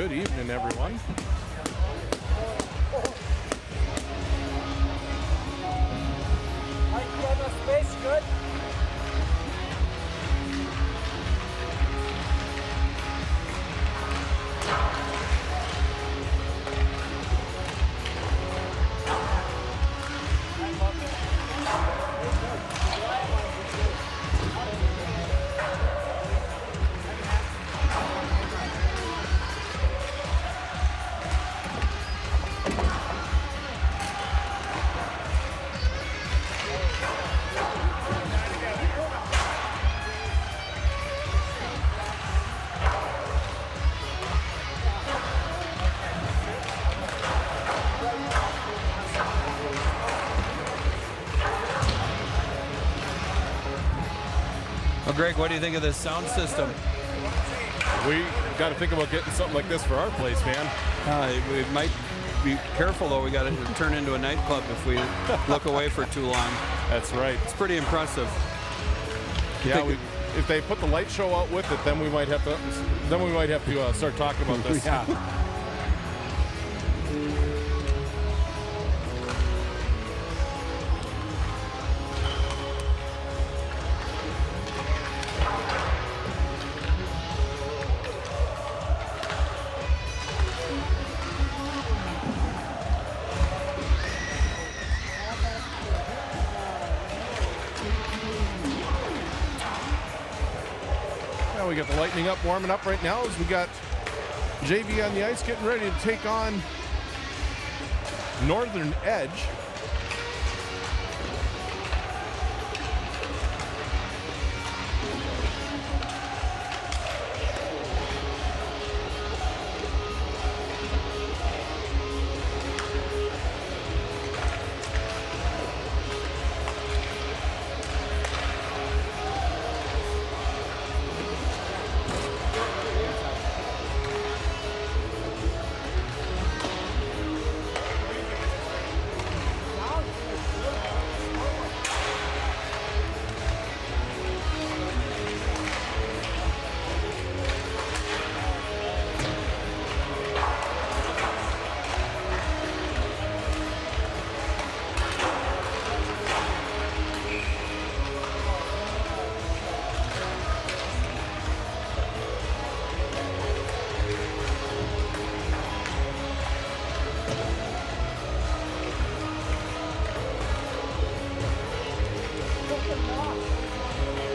Good evening, everyone. Space, good. Well, Greg, what do you think of this sound system? We got to think about getting something like this for our place, man. We might be careful, though. We got to turn into a nightclub if we look away for too long. That's right. It's pretty impressive. Yeah, if they put the light show out with it, then we might have to. Then we might have to start talking about this. Yeah. We got the Lightning up, warming up right now as we got JV on the ice getting ready to take on Northern Edge.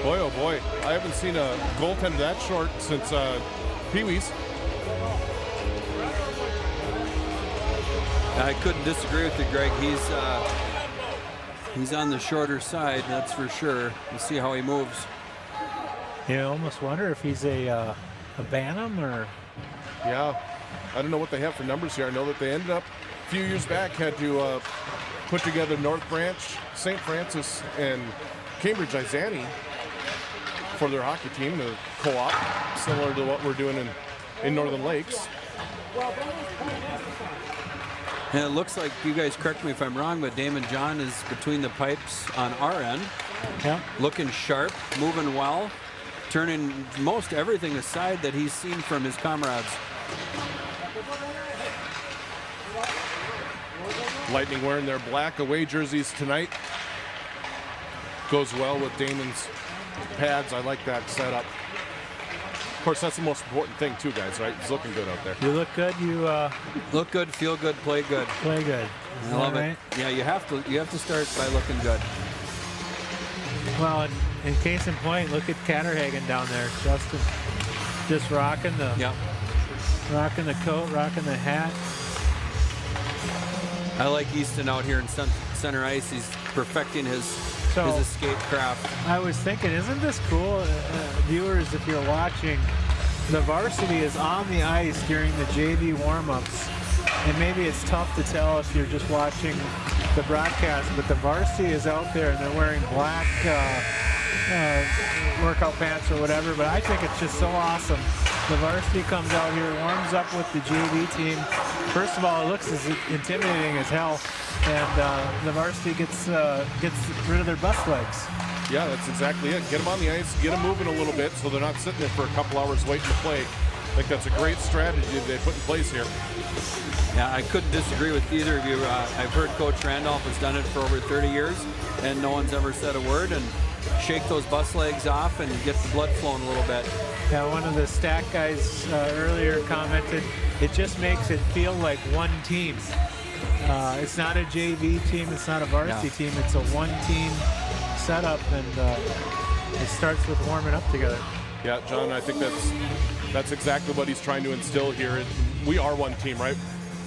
Boy, oh boy, I haven't seen a goaltender that short since Pee-wee's. I couldn't disagree with you, Greg. He's on the shorter side, that's for sure. We'll see how he moves. You almost wonder if he's a Bantam or. Yeah, I don't know what they have for numbers here. I know that they ended up a few years back had to put together North Branch, St. Francis, and Cambridge Isani for their hockey team, the co-op, similar to what we're doing in Northern Lakes. And it looks like, you guys correct me if I'm wrong, but Damon John is between the pipes on our end. Yeah. Looking sharp, moving well, turning most everything aside that he's seen from his comrades. Lightning wearing their black away jerseys tonight. Goes well with Damon's pads. I like that setup. Of course, that's the most important thing too, guys, right? He's looking good out there. You look good. You Look good, feel good, play good. play good. I love it. Yeah, you have to start by looking good. Well, in case in point, look at Catterhagen down there. Justin just rocking the coat, rocking the hat. I like Easton out here in center ice. He's perfecting his escape craft. I was thinking, isn't this cool, viewers, if you're watching, the varsity is on the ice during the JV warm-ups, and maybe it's tough to tell if you're just watching the broadcast, but the varsity is out there and they're wearing black workout pants or whatever, but I think it's just so awesome. The varsity comes out here, warms up with the JV team. First of all, it looks as intimidating as hell, and the varsity gets rid of their bus legs. Yeah, that's exactly it. Get them on the ice, get them moving a little bit so they're not sitting there for a couple hours waiting to play. I think that's a great strategy that they put in place here. Yeah, I couldn't disagree with either of you. I've heard Coach Randolph has done it for over 30 years, and no one's ever said a word. And shake those bus legs off and get the blood flowing a little bit. Yeah, one of the stat guys earlier commented, it just makes it feel like one team. It's not a JV team, it's not a varsity team, it's a one-team setup, and it starts with warming up together. Yeah, John, I think that's exactly what he's trying to instill here. We are one team, right?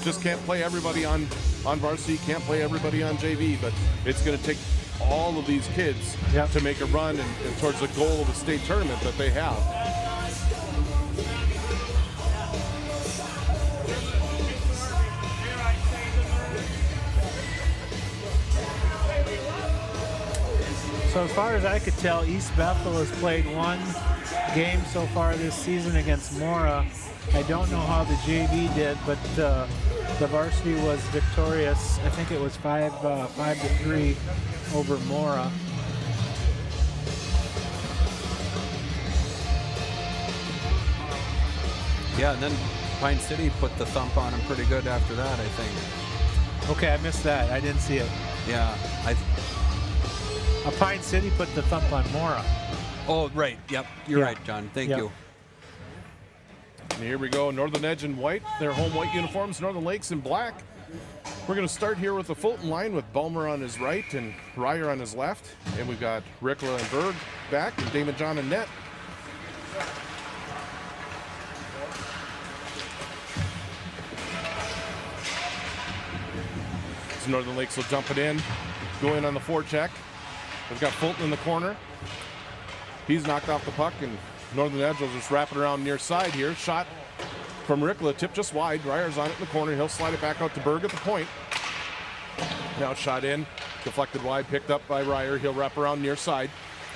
Just can't play everybody on varsity, can't play everybody on JV, but it's going to take all of these kids to make a run and towards the goal of the state tournament that they have. So as far as I could tell, East Bethel has played one game so far this season against Mora. I don't know how the JV did, but the varsity was victorious. I think it was 5-3 over Mora. Yeah, and then Pine City put the thump on him pretty good after that, I think. Okay, I missed that. I didn't see it. Yeah. Pine City put the thump on Mora. Oh, right. Yep. You're right, John. Thank you. And here we go. Northern Edge in white. Their home white uniforms. Northern Lakes in black. We're going to start here with the Fulton line with Balmer on his right and Ryer on his left. And we've got Rickla and Berg back and Damon John and net. So Northern Lakes will dump it in. Go in on the forecheck. We've got Fulton in the corner. He's knocked off the puck, and Northern Edge will just wrap it around near side here. Shot from Rickla, tip just wide. Ryer's on it in the corner. He'll slide it back out to Berg at the point. Now shot in, deflected wide, picked up by Ryer. He'll wrap around near side.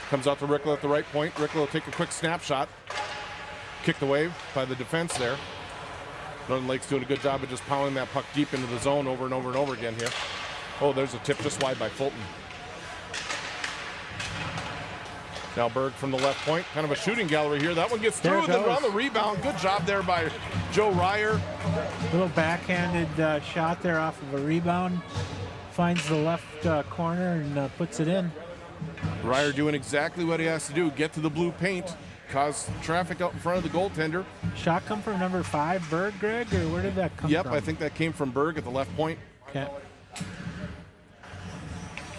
Comes out to Rickla at the right point. Rickla will take a quick snapshot. Kicked away by the defense there. Northern Lakes doing a good job of just pounding that puck deep into the zone over and over and over again here. Oh, there's a tip just wide by Fulton. Now Berg from the left point, kind of a shooting gallery here. That one gets through, and then on the rebound. Good job there by Joe Ryer. Little backhanded shot there off of a rebound. Finds the left corner and puts it in. Ryer doing exactly what he has to do. Get to the blue paint, cause traffic out in front of the goaltender. Shot come from number 5, Berg, Greg, or where did that come from? Yep, I think that came from Berg at the left point. Okay.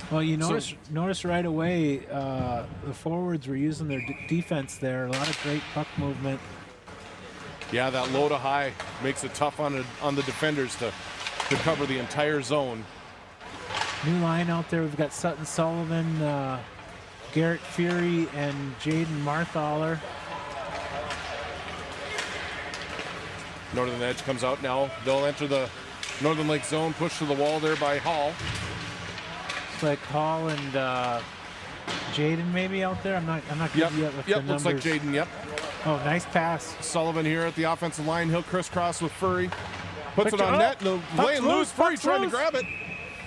Well, you notice right away the forwards were using their defense there. A lot of great puck movement. Yeah, that low to high makes it tough on the defenders to cover the entire zone. New line out there. We've got Sutton Sullivan, Garrett Fury, and Jaden Marthaler. Northern Edge comes out now. They'll enter the Northern Lake zone, push to the wall there by Hall. It's like Hall and Jaden maybe out there. I'm not good yet with the numbers. Looks like Jaden, yep. Oh, nice pass. Sullivan here at the offensive line. He'll crisscross with Furry. Puts it on net. Laying loose. Furry trying to grab it.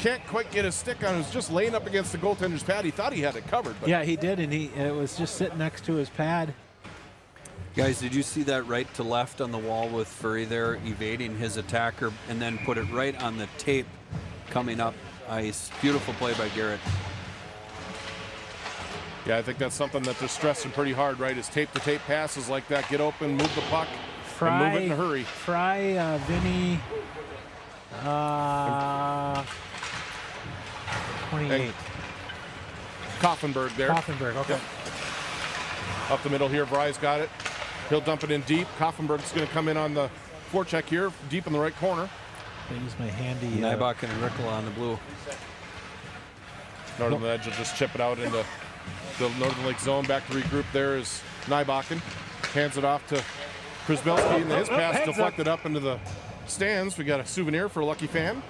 Can't quite get his stick on it. It was just laying up against the goaltender's pad. He thought he had it covered. But yeah, he did, and it was just sitting next to his pad. Guys, did you see that right to left on the wall with Furry there evading his attacker and then put it right on the tape coming up ice? Beautiful play by Garrett. Yeah, I think that's something that they're stressing pretty hard, right? Is tape-to-tape passes like that. Get open, move the puck, and move it in a hurry. Fry, Vinny, 28. Koffenberg there. Koffenberg, okay. Yep. Up the middle here, Fry's got it. He'll dump it in deep. Koffenberg's going to come in on the forecheck here, deep in the right corner. I use my handy. Nybach and Rickla on the blue. Northern Edge will just chip it out into the Northern Lake zone. Back to regroup there is Nybakken. Hands it off to Krasbelski, and his pass deflected up into the stands. We got a souvenir for a lucky fan.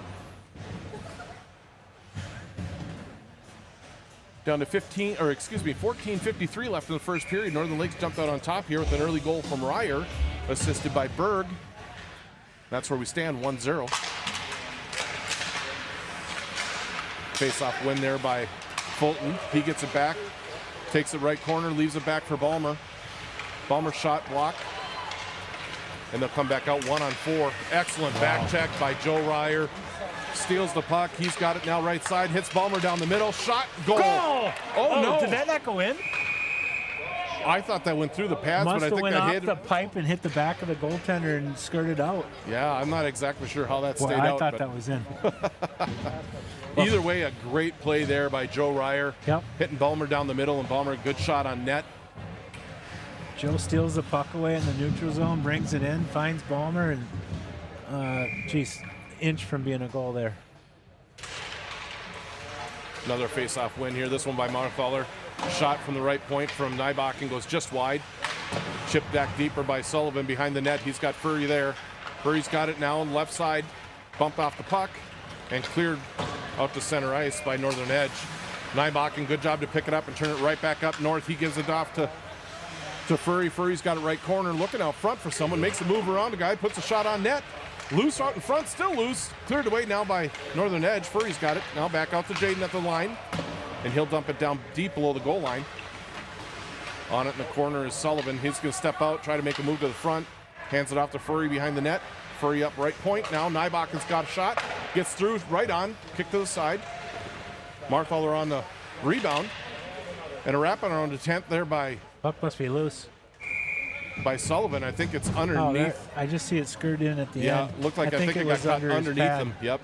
Down to 14:53 left in the first period. Northern Lakes jumped out on top here with an early goal from Ryer, assisted by Berg. That's where we stand, 1-0. Face-off win there by Fulton. He gets it back, takes it right corner, leaves it back for Balmer. Balmer shot block. and they'll come back out 1-on-4. Excellent back check by Joe Ryer. Steals the puck. He's got it now right side. Hits Ballmer down the middle. Shot. Goal. Oh, no. Did that not go in? I thought that went through the pads, Must but I have think went that off hit. the pipe and hit the back of the goaltender and skirted out. Yeah, I'm not exactly sure how that stayed I out. thought but that was in. either way, a great play there by Joe Ryer. Yep. Hitting Ballmer down the middle, and Ballmer, good shot on net. Joe steals the puck away in the neutral zone, brings it in, finds Ballmer, and inch from being a goal there. Another face-off win here. This one by Marthaler. Shot from the right point from Nybach and goes just wide. Chip back deeper by Sullivan behind the net. He's got Furry there. Furry's got it now on the left side. Bumped off the puck and cleared out to center ice by Northern Edge. Nybach, good job to pick it up and turn it right back up north. He gives it off to Furry. Furry's got it right corner, looking out front for someone. Makes a move around the guy, puts a shot on net. Loose out in front, still loose. Cleared away now by Northern Edge. Furry's got it. Now back out to Jaden at the line. And he'll dump it down deep below the goal line. On it in the corner is Sullivan. He's going to step out, try to make a move to the front. Hands it off to Furry behind the net. Furry up right point. Now Nybach has got a shot. Gets through right on. Kick to the side. Marthaler on the rebound. And a wraparound to 10th there by Puck must be loose. Sullivan. I think it's underneath. I just see it skirted in at the end. Yeah, looked like I think it got caught underneath him. Yep.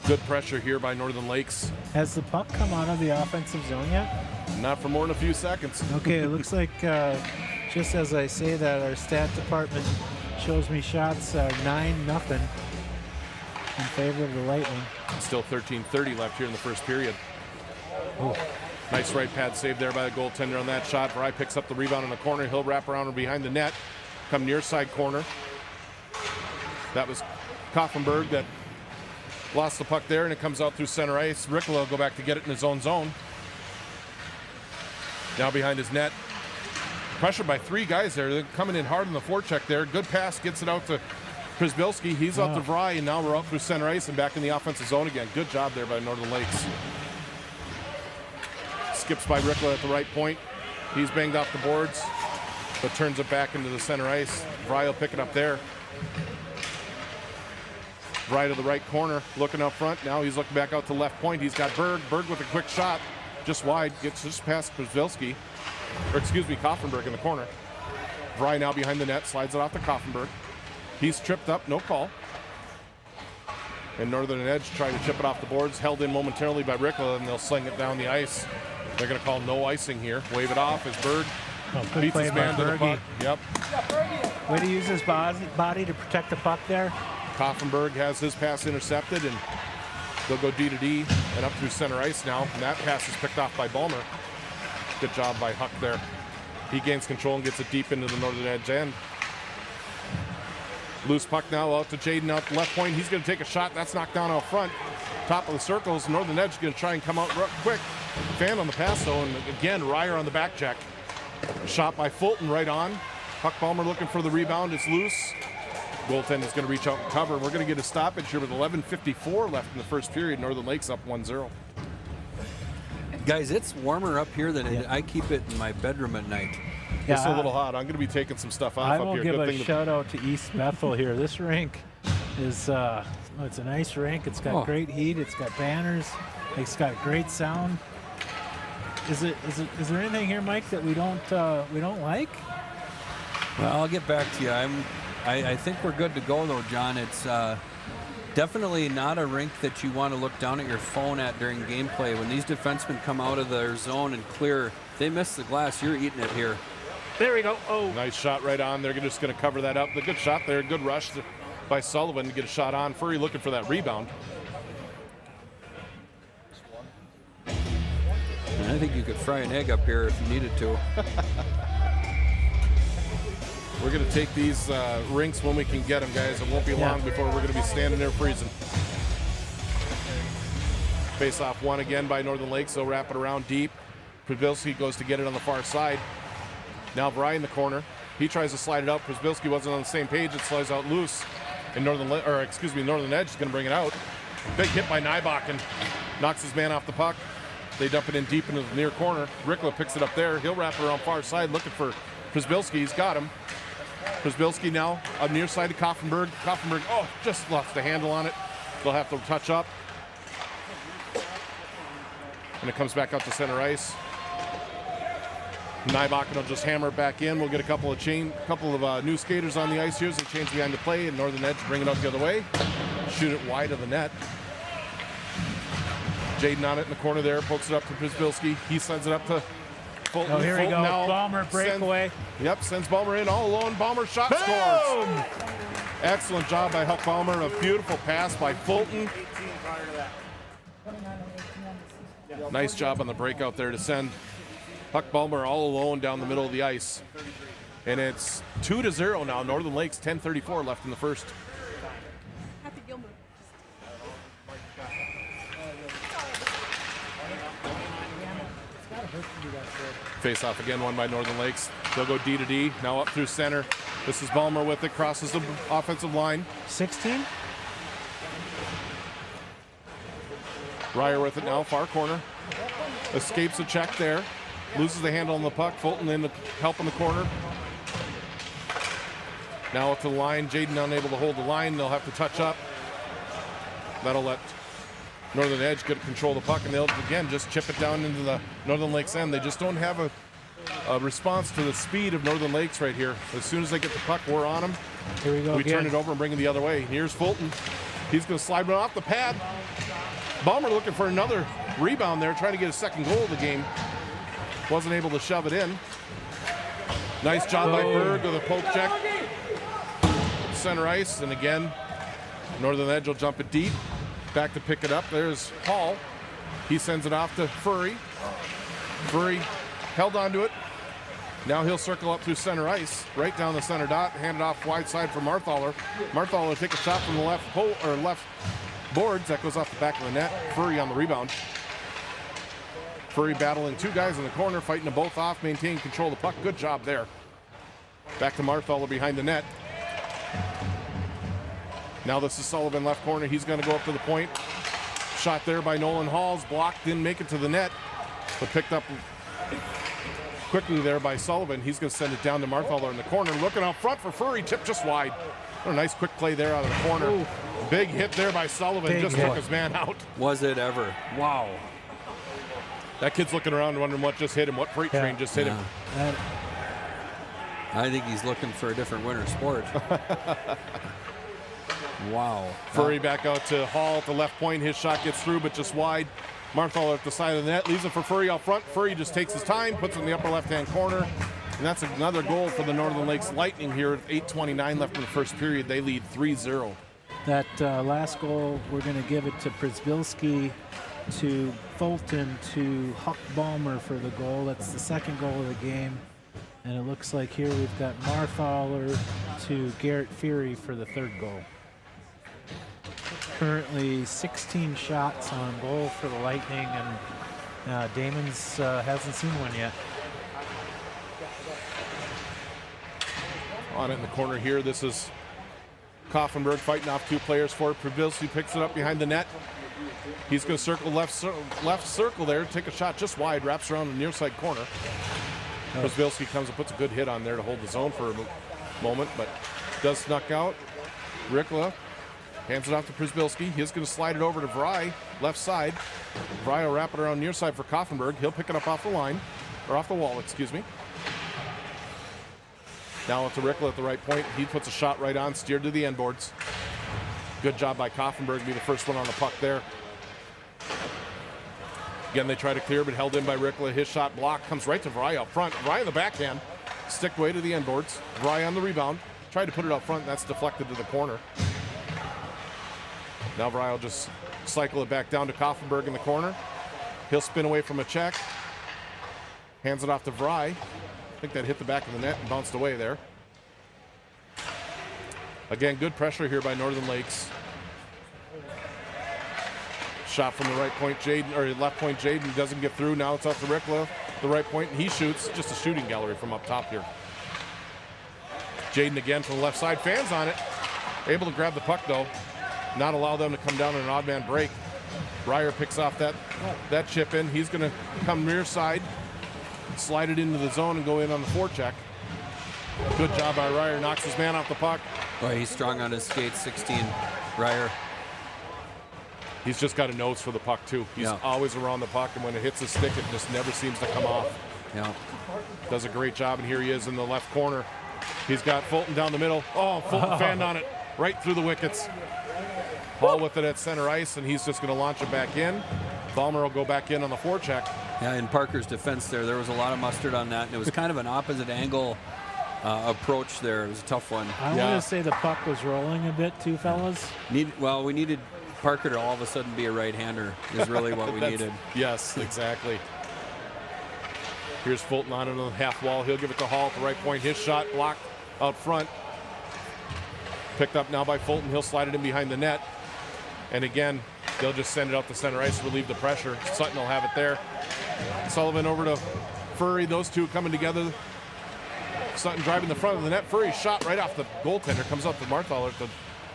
Good pressure here by Northern Lakes. Has the puck come out of the offensive zone yet? Not for more than a few seconds. Okay, it looks like just as I say that, our stat department shows me shots are 9-0 in favor of the Lightning. Still 13:30 left here in the first period. Oh. Nice right pad save there by the goaltender on that shot. Bry picks up the rebound in the corner. He'll wrap around and behind the net. Come near side corner. That was Koffenberg that lost the puck there, and it comes out through center ice. Rickla will go back to get it in his own zone. Now behind his net. Pressured by three guys there. They're coming in hard on the forecheck there. Good pass, gets it out to Przybylski. He's out to Vry, and now we're out through center ice and back in the offensive zone again. Good job there by Northern Lakes. Skips by Rickla at the right point. He's banged off the boards, but turns it back into the center ice. Vry will pick it up there. Vry to the right corner, looking up front. Now he's looking back out to left point. He's got Berg. Berg with a quick shot, just wide, gets just past Przybylski. Or excuse me, Koffenberg in the corner. Vry now behind the net, slides it off to Koffenberg. He's tripped up, no call. And Northern Edge trying to chip it off the boards, held in momentarily by Rickla, and they'll sling it down the ice. They're going to call no icing here. Wave it off as Berg beats his man to the puck. Yep. Way to use his body to protect the puck there. Koffenberg has his pass intercepted, and they'll go D to D and up through center ice now. And that pass is picked off by Ballmer. Good job by Huck there. He gains control and gets it deep into the Northern Edge end. Loose puck now out to Jaden out the left point. He's going to take a shot. That's knocked down out front. Top of the circles. Northern Edge is going to try and come out real quick. Fan on the pass though, and again Ryer on the back check. Shot by Fulton right on. Huck Ballmer looking for the rebound. It's loose. Goaltender's going to reach out and cover. We're going to get a stoppage here with 11:54 left in the first period. Northern Lakes up 1-0. Guys, it's warmer up here than I keep it in my bedroom at night. It's a little hot. I'm going to be taking some stuff off I up will here. give Good a thing shout out to East Bethel here. This rink is it's a nice rink. It's got great heat. It's got banners. It's got great sound. Is there anything here, Mike, that we don't like? Well, I'll get back to you. I think we're good to go though, John. It's definitely not a rink that you want to look down at your phone at during gameplay. When these defensemen come out of their zone and clear, they miss the glass. You're eating it here. There we go. Oh, nice shot right on. They're just going to cover that up. The good shot there. Good rush by Sullivan to get a shot on. Furry looking for that rebound. And I think you could fry an egg up here if you needed to. We're going to take these rinks when we can get them, guys. It won't be long before we're going to be standing there freezing. Face off one again by Northern Lakes. They'll wrap it around deep. Przybylski goes to get it on the far side. Now Vry in the corner. He tries to slide it out. Przybylski wasn't on the same page. It slides out loose. And Northern Edge is going to bring it out. Big hit by Nybach and knocks his man off the puck. They dump it in deep into the near corner. Rickla picks it up there. He'll wrap it around far side looking for Przybylski. He's got him. Przybylski now on near side of Kaufenberg. Kaufenberg, just lost the handle on it. They'll have to touch up. And it comes back out to center ice. Nybach will just hammer it back in. We'll get a couple of new skaters on the ice here as they change behind the play, and Northern Edge bring it out the other way. Shoot it wide of the net. Jaden on it in the corner there, pokes it up to Przybylski. He sends it up to Fulton. Oh, here we Fulton go. now Balmer breakaway. Sends Balmer in all alone. Balmer shot scores. Excellent job by Huck Balmer. A beautiful pass by Fulton. Nice job on the breakout there to send Huck Balmer all alone down the middle of the ice. And it's 2-0 now. Northern Lakes, 10:34 left in the first. Face off again, won by Northern Lakes. They'll go D to D. Now up through center. This is Balmer with it, crosses the offensive line. 16? Ryer with it now, far corner. Escapes a check there. Loses the handle on the puck. Fulton in to help in the corner. Now up to the line. Jaden unable to hold the line. They'll have to touch up. That'll let Northern Edge get control of the puck, and they'll again just chip it down into the Northern Lakes end. They just don't have a response to the speed of Northern Lakes right here. As soon as they get the puck, we're on them. Here we go. We again. turn it over and bring it the other way. Here's Fulton. He's going to slide one off the pad. Balmer looking for another rebound there, trying to get a second goal of the game. Wasn't able to shove it in. Nice job by Berg with a poke check. Center ice, and again, Northern Edge will jump it deep. Back to pick it up. There's Hall. He sends it off to Furry. Furry held onto it. Now he'll circle up through center ice, right down the center dot, hand it off wide side for Marthaler. Marthaler will take a shot from the left boards. That goes off the back of the net. Furry on the rebound. Furry battling two guys in the corner, fighting them both off, maintaining control of the puck. Good job there. Back to Marthaler behind the net. Now this is Sullivan left corner. He's going to go up to the point. Shot there by Nolan Halls. Blocked, didn't make it to the net, but picked up quickly there by Sullivan. He's going to send it down to Marthaler in the corner. Looking out front for Furry. Tip just wide. What a nice quick play there out of the corner. Ooh. Big hit there by Sullivan. Big just hit. took his man out. Was it ever? Wow. That kid's looking around and wondering what just hit him. What freight train just hit him. I think he's looking for a different winter sport. Wow. Furry back out to Hall at the left point. His shot gets through, but just wide. Marthaler at the side of the net. Leaves it for Furry out front. Furry just takes his time, puts it in the upper left-hand corner. And that's another goal for the Northern Lakes Lightning here at 8:29 left in the first period. They lead 3-0. That last goal, we're going to give it to Przybylski, to Fulton, to Huck Balmer for the goal. That's the second goal of the game. And it looks like here we've got Marthaler to Garrett Fury for the third goal. Currently 16 shots on goal for the Lightning, and Damon's hasn't seen one yet. On it in the corner here, this is Kaufenberg fighting off two players for it. Przybylski picks it up behind the net. He's going to circle left circle there, take a shot just wide, wraps around the near side corner. Przybylski comes and puts a good hit on there to hold the zone for a moment, but does snuck out. Rikla hands it off to Przybylski. He's going to slide it over to Vry, left side. Vry will wrap it around near side for Kaufenberg. He'll pick it up off the line, or off the wall, excuse me. Now to Rikla at the right point. He puts a shot right on, steered to the end boards. Good job by Kaufenberg to be the first one on the puck there. Again, they try to clear, but held in by Rikla. His shot blocked, comes right to Vry out front. Vry in the backhand, sticked way to the end boards. Vry on the rebound, tried to put it out front, and that's deflected to the corner. Now Vry will just cycle it back down to Kaufenberg in the corner. He'll spin away from a check. Hands it off to Vry. I think that hit the back of the net and bounced away there. Again, good pressure here by Northern Lakes. Shot from the right point, Jaden, or left point, Jaden doesn't get through. Now it's off to Rikla, the right point, and he shoots. Just a shooting gallery from up top here. Jaden again from the left side, fans on it. Able to grab the puck though. Not allow them to come down in an odd man break. Ryer picks off that chip in. He's going to come near side, slide it into the zone and go in on the forecheck. Good job by Ryer. Knocks his man off the puck. Boy, he's strong on his skates, 16, Ryer. He's just got a nose for the puck, too. He's always around the puck, and when it hits his stick, it just never seems to come off. Yeah. Does a great job, and here he is in the left corner. He's got Fulton down the middle. Oh, Fulton fanned on it right through the wickets. Hall with it at center ice, and he's just going to launch it back in. Ballmer will go back in on the forecheck. Yeah, in Parker's defense there was a lot of mustard on that, and it was kind of an opposite angle approach there. It was a tough one. I want to say the puck was rolling a bit too, fellas. We needed Parker to all of a sudden be a right-hander is really what we needed. Yes, exactly. Here's Fulton on the half wall. He'll give it to Hall at the right point. His shot blocked out front. Picked up now by Fulton. He'll slide it in behind the net. And again, they'll just send it up to center ice to relieve the pressure. Sutton will have it there. Sullivan over to Furry. Those two coming together. Sutton driving the front of the net. Furry shot right off the goaltender. Comes up to Marthaler at the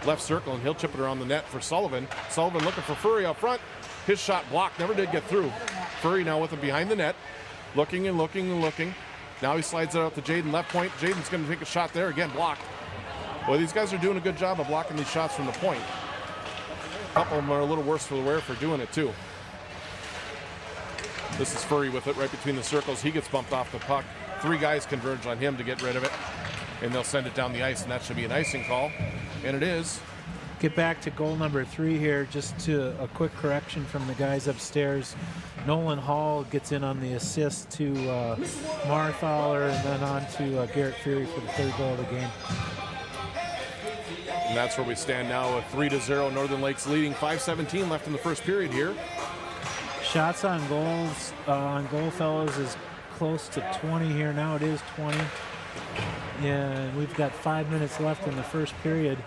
left circle, and he'll chip it around the net for Sullivan. Sullivan looking for Furry up front. His shot blocked. Never did get through. Furry now with him behind the net. Looking and looking and looking. Now he slides it out to Jaden left point. Jaden's going to take a shot there. Again, blocked. Well, these guys are doing a good job of blocking these shots from the point. A couple of them are a little worse for the wear for doing it, too. This is Furry with it right between the circles. He gets bumped off the puck. 3 guys converge on him to get rid of it. And they'll send it down the ice, and that should be an icing call. And it is. Get back to goal number 3 here. Just to a quick correction from the guys upstairs. Nolan Hall gets in on the assist to Marthaler, and then on to Garrett Fury for the 3rd goal of the game. And that's where we stand now with 3-0. Northern Lakes leading. 5:17 left in the first period here. Shots on goal, fellas, is close to 20 here. Now it is 20. And we've got 5 minutes left in the first period.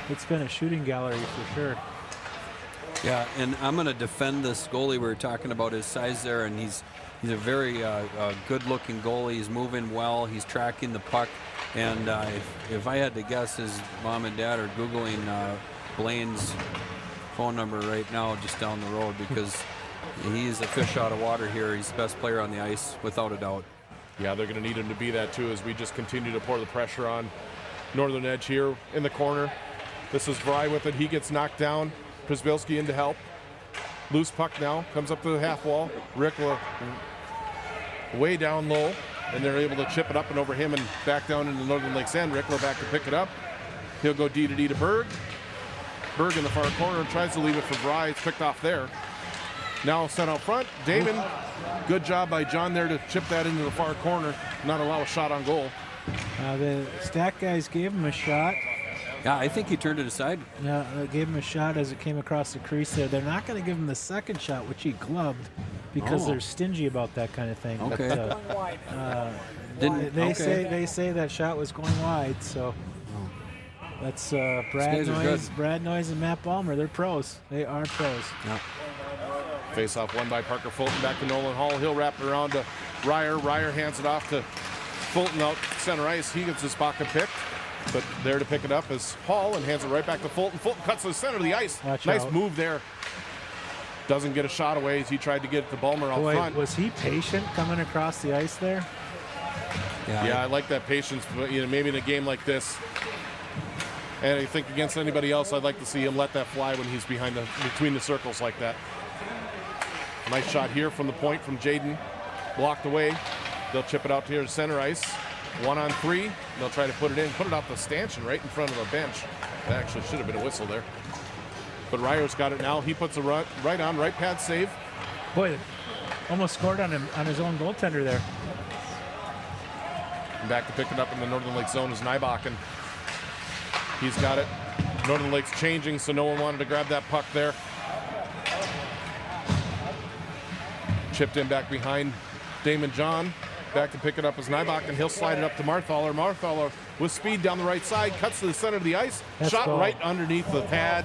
It's been a shooting gallery for sure. Yeah, and I'm going to defend this goalie. We were talking about his size there, and he's a very good-looking goalie. He's moving well. He's tracking the puck. And if I had to guess, his mom and dad are Googling Blaine's phone number right now just down the road, because he's a fish out of water here. He's the best player on the ice, without a doubt. Yeah, they're going to need him to be that, too, as we just continue to pour the pressure on Northern Edge here in the corner. This is Vry with it. He gets knocked down. Przbilski in to help. Loose puck now. Comes up to the half wall. Rickla way down low. And they're able to chip it up and over him and back down into Northern Lakes end. Rickla back to pick it up. He'll go D to Berg. Berg in the far corner tries to leave it for Vry. It's picked off there. Now sent out front. Damon. Good job by John there to chip that into the far corner. Not allow a shot on goal. The stat guys gave him a shot. Yeah, I think he turned it aside. Yeah, they gave him a shot as it came across the crease there. They're not going to give him the second shot, which he glubbed, because they're stingy about that kind of thing. Okay. But, they say that shot was going wide, so that's Brad Noyes and Matt Ballmer. They're pros. They are pros. Yeah. Face off won by Parker Fulton. Back to Nolan Hall. He'll wrap it around to Ryer. Ryer hands it off to Fulton out center ice. He gets his pocket picked. But there to pick it up is Hall and hands it right back to Fulton. Fulton cuts to the center of the ice. Nice move there. Doesn't get a shot away as he tried to get it to Ballmer out front. Was he patient coming across the ice there? Yeah, I like that patience. But, maybe in a game like this, and I think against anybody else, I'd like to see him let that fly when he's between the circles like that. Nice shot here from the point from Jaden. Blocked away. They'll chip it out here to center ice. 1-on-3. They'll try to put it in. Put it off the stanchion right in front of the bench. That actually should have been a whistle there. But Ryer's got it now. He puts a right pad save. Boy, almost scored on his own goaltender there. And back to pick it up in the Northern Lakes zone is Nybakken. He's got it. Northern Lakes changing, so no one wanted to grab that puck there. Chipped in back behind Damon John. Back to pick it up as Nybakken. He'll slide it up to Marthaler. Marthaler with speed down the right side. Cuts to the center of the ice. Shot right underneath the pad.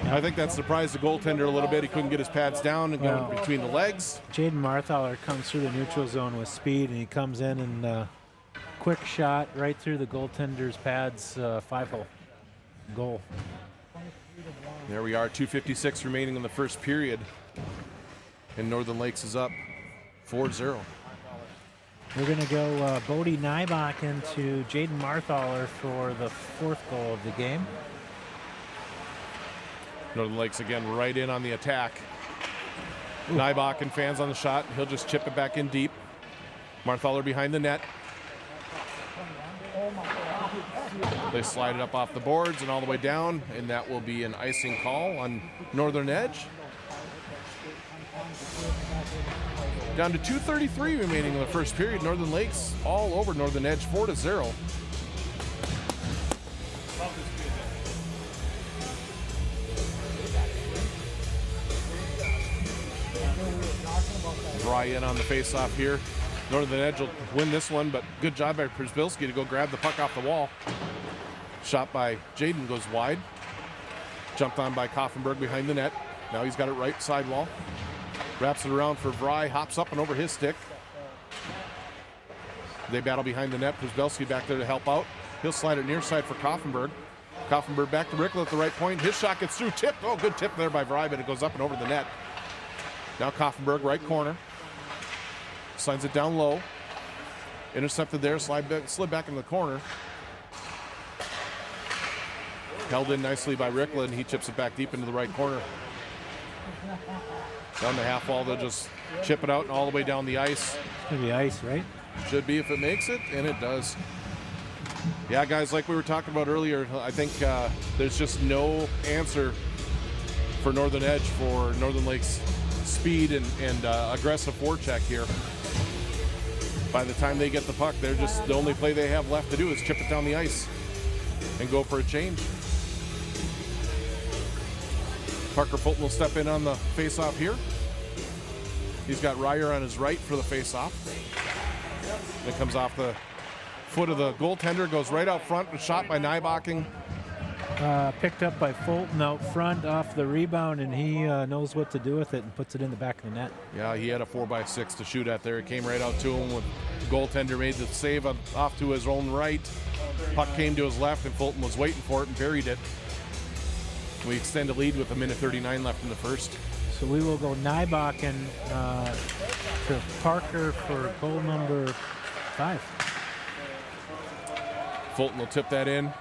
I think that surprised the goaltender a little bit. He couldn't get his pads down and go between the legs. Jaden Marthaler comes through the neutral zone with speed, and he comes in and quick shot right through the goaltender's pads, 5-hole goal. There we are, 2:56 remaining in the first period. And Northern Lakes is up 4-0. We're going to go Bodie Nybach into Jaden Marthaler for the 4th goal of the game. Northern Lakes again right in on the attack. Nybach and fans on the shot. He'll just chip it back in deep. Marthaler behind the net. They slide it up off the boards and all the way down, and that will be an icing call on Northern Edge. Down to 2:33 remaining in the first period. Northern Lakes all over Northern Edge, 4-0. Ryan on the face-off here. Northern Edge will win this one, but good job by Przbilski to go grab the puck off the wall. Shot by Jaden goes wide. Jumped on by Koffenberg behind the net. Now he's got it right sidewall. Wraps it around for Vry, hops up and over his stick. They battle behind the net. Przbilski back there to help out. He'll slide it near side for Koffenberg. Koffenberg back to Rickle at the right point. His shot gets through, tipped. Oh, good tip there by Vry, but it goes up and over the net. Now Koffenberg, right corner. Slides it down low. Intercepted there, slid back in the corner. Held in nicely by Rickle, and he chips it back deep into the right corner. Down the half wall, they'll just chip it out and all the way down the ice. It's going to be ice, right? Should be if it makes it, and it does. Yeah, guys, like we were talking about earlier, I think there's just no answer for Northern Edge for Northern Lakes' speed and aggressive forecheck here. By the time they get the puck, they're just the only play they have left to do is chip it down the ice and go for a change. Parker Fulton will step in on the face-off here. He's got Ryer on his right for the face-off. It comes off the foot of the goaltender, goes right out front, a shot by Nybach. Picked up by Fulton out front off the rebound, and he knows what to do with it and puts it in the back of the net. Yeah, he had a 4x6 to shoot at there. It came right out to him. When the goaltender made the save off to his own right. Puck came to his left, and Fulton was waiting for it and buried it. We extend a lead with 1:39 left in the first. So we will go Nybach and to Parker for goal number 5. Fulton will tip that in.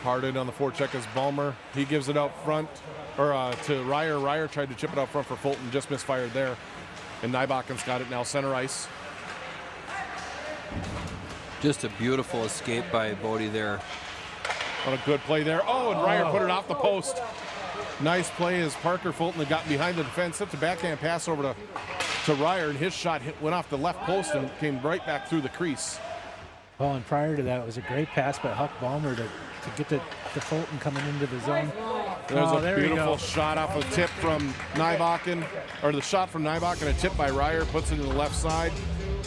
Hard in on the forecheck is Balmer. He gives it out front, or to Ryer. Ryer tried to chip it out front for Fulton, just misfired there. And Nybachen's got it now center ice. Just a beautiful escape by Bodie there. On a good play there. Oh, and Ryer put it off the post. Nice play as Parker Fulton had gotten behind the defense. Sent a backhand pass over to Ryer, and his shot went off the left post and came right back through the crease. Well, and prior to that, it was a great pass by Huck Balmer to get to Fulton coming into the zone. There's a beautiful shot off a tip from Nybach, or the shot from Nybach and a tip by Ryer, puts it in the left side.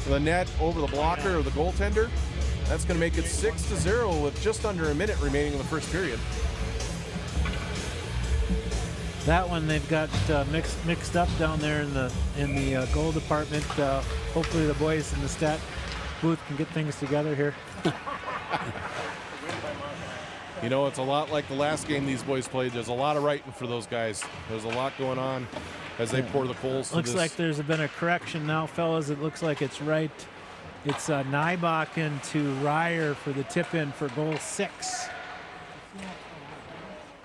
The net over the blocker or the goaltender. That's going to make it 6-0 with just under a minute remaining in the first period. That one they've got mixed up down there in the goal department. Hopefully the boys in the stat booth can get things together here. You know, it's a lot like the last game these boys played. There's a lot of writing for those guys. There's a lot going on as they pour the coals. Looks like there's been a correction now, fellas. It looks like it's right. It's Nybach to Ryer for the tip-in for goal 6.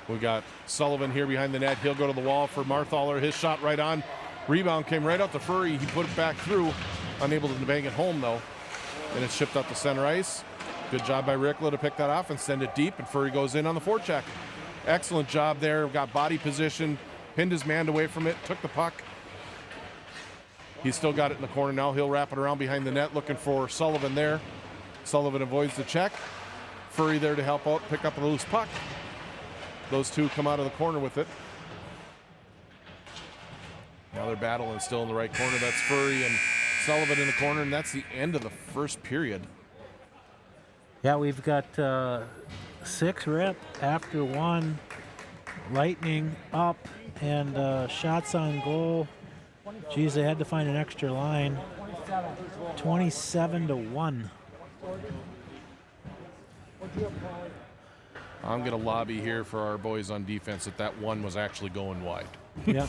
We got Sullivan here behind the net. He'll go to the wall for Marthaler. His shot right on. Rebound came right out to Furry. He put it back through. Unable to bang it home, though. And it's shipped up to center ice. Good job by Rickla to pick that off and send it deep, and Furry goes in on the forecheck. Excellent job there. Got body position, pinned his man away from it, took the puck. He's still got it in the corner now. He'll wrap it around behind the net, looking for Sullivan there. Sullivan avoids the check. Furry there to help out, pick up a loose puck. Those two come out of the corner with it. Now they're battling still in the right corner. That's Furry and Sullivan in the corner, and that's the end of the first period. Yeah, we've got 6 rep after 1. Lightning up and shots on goal. Geez, they had to find an extra line. 27-1. I'm going to lobby here for our boys on defense that one was actually going wide. Yeah,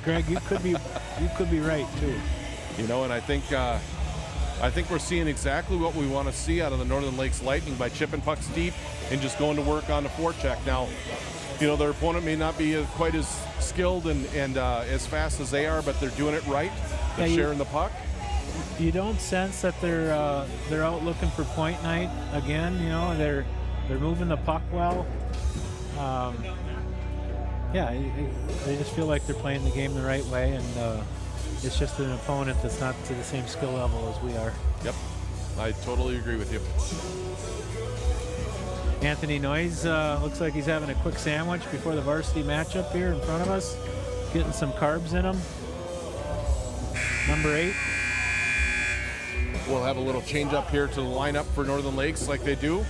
Greg, you could be right too. You know, and I think we're seeing exactly what we want to see out of the Northern Lakes Lightning by chipping pucks deep and just going to work on the forecheck. Now, you know, their opponent may not be quite as skilled and as fast as they are, but they're doing it right. They're sharing the puck. You don't sense that they're out looking for point night again. You know, they're moving the puck well. They just feel like they're playing the game the right way, and it's just an opponent that's not to the same skill level as we are. Yep, I totally agree with you. Anthony Noyes looks like he's having a quick sandwich before the varsity matchup here in front of us, getting some carbs in him. Number 8. We'll have a little change up here to the lineup for Northern Lakes like they do.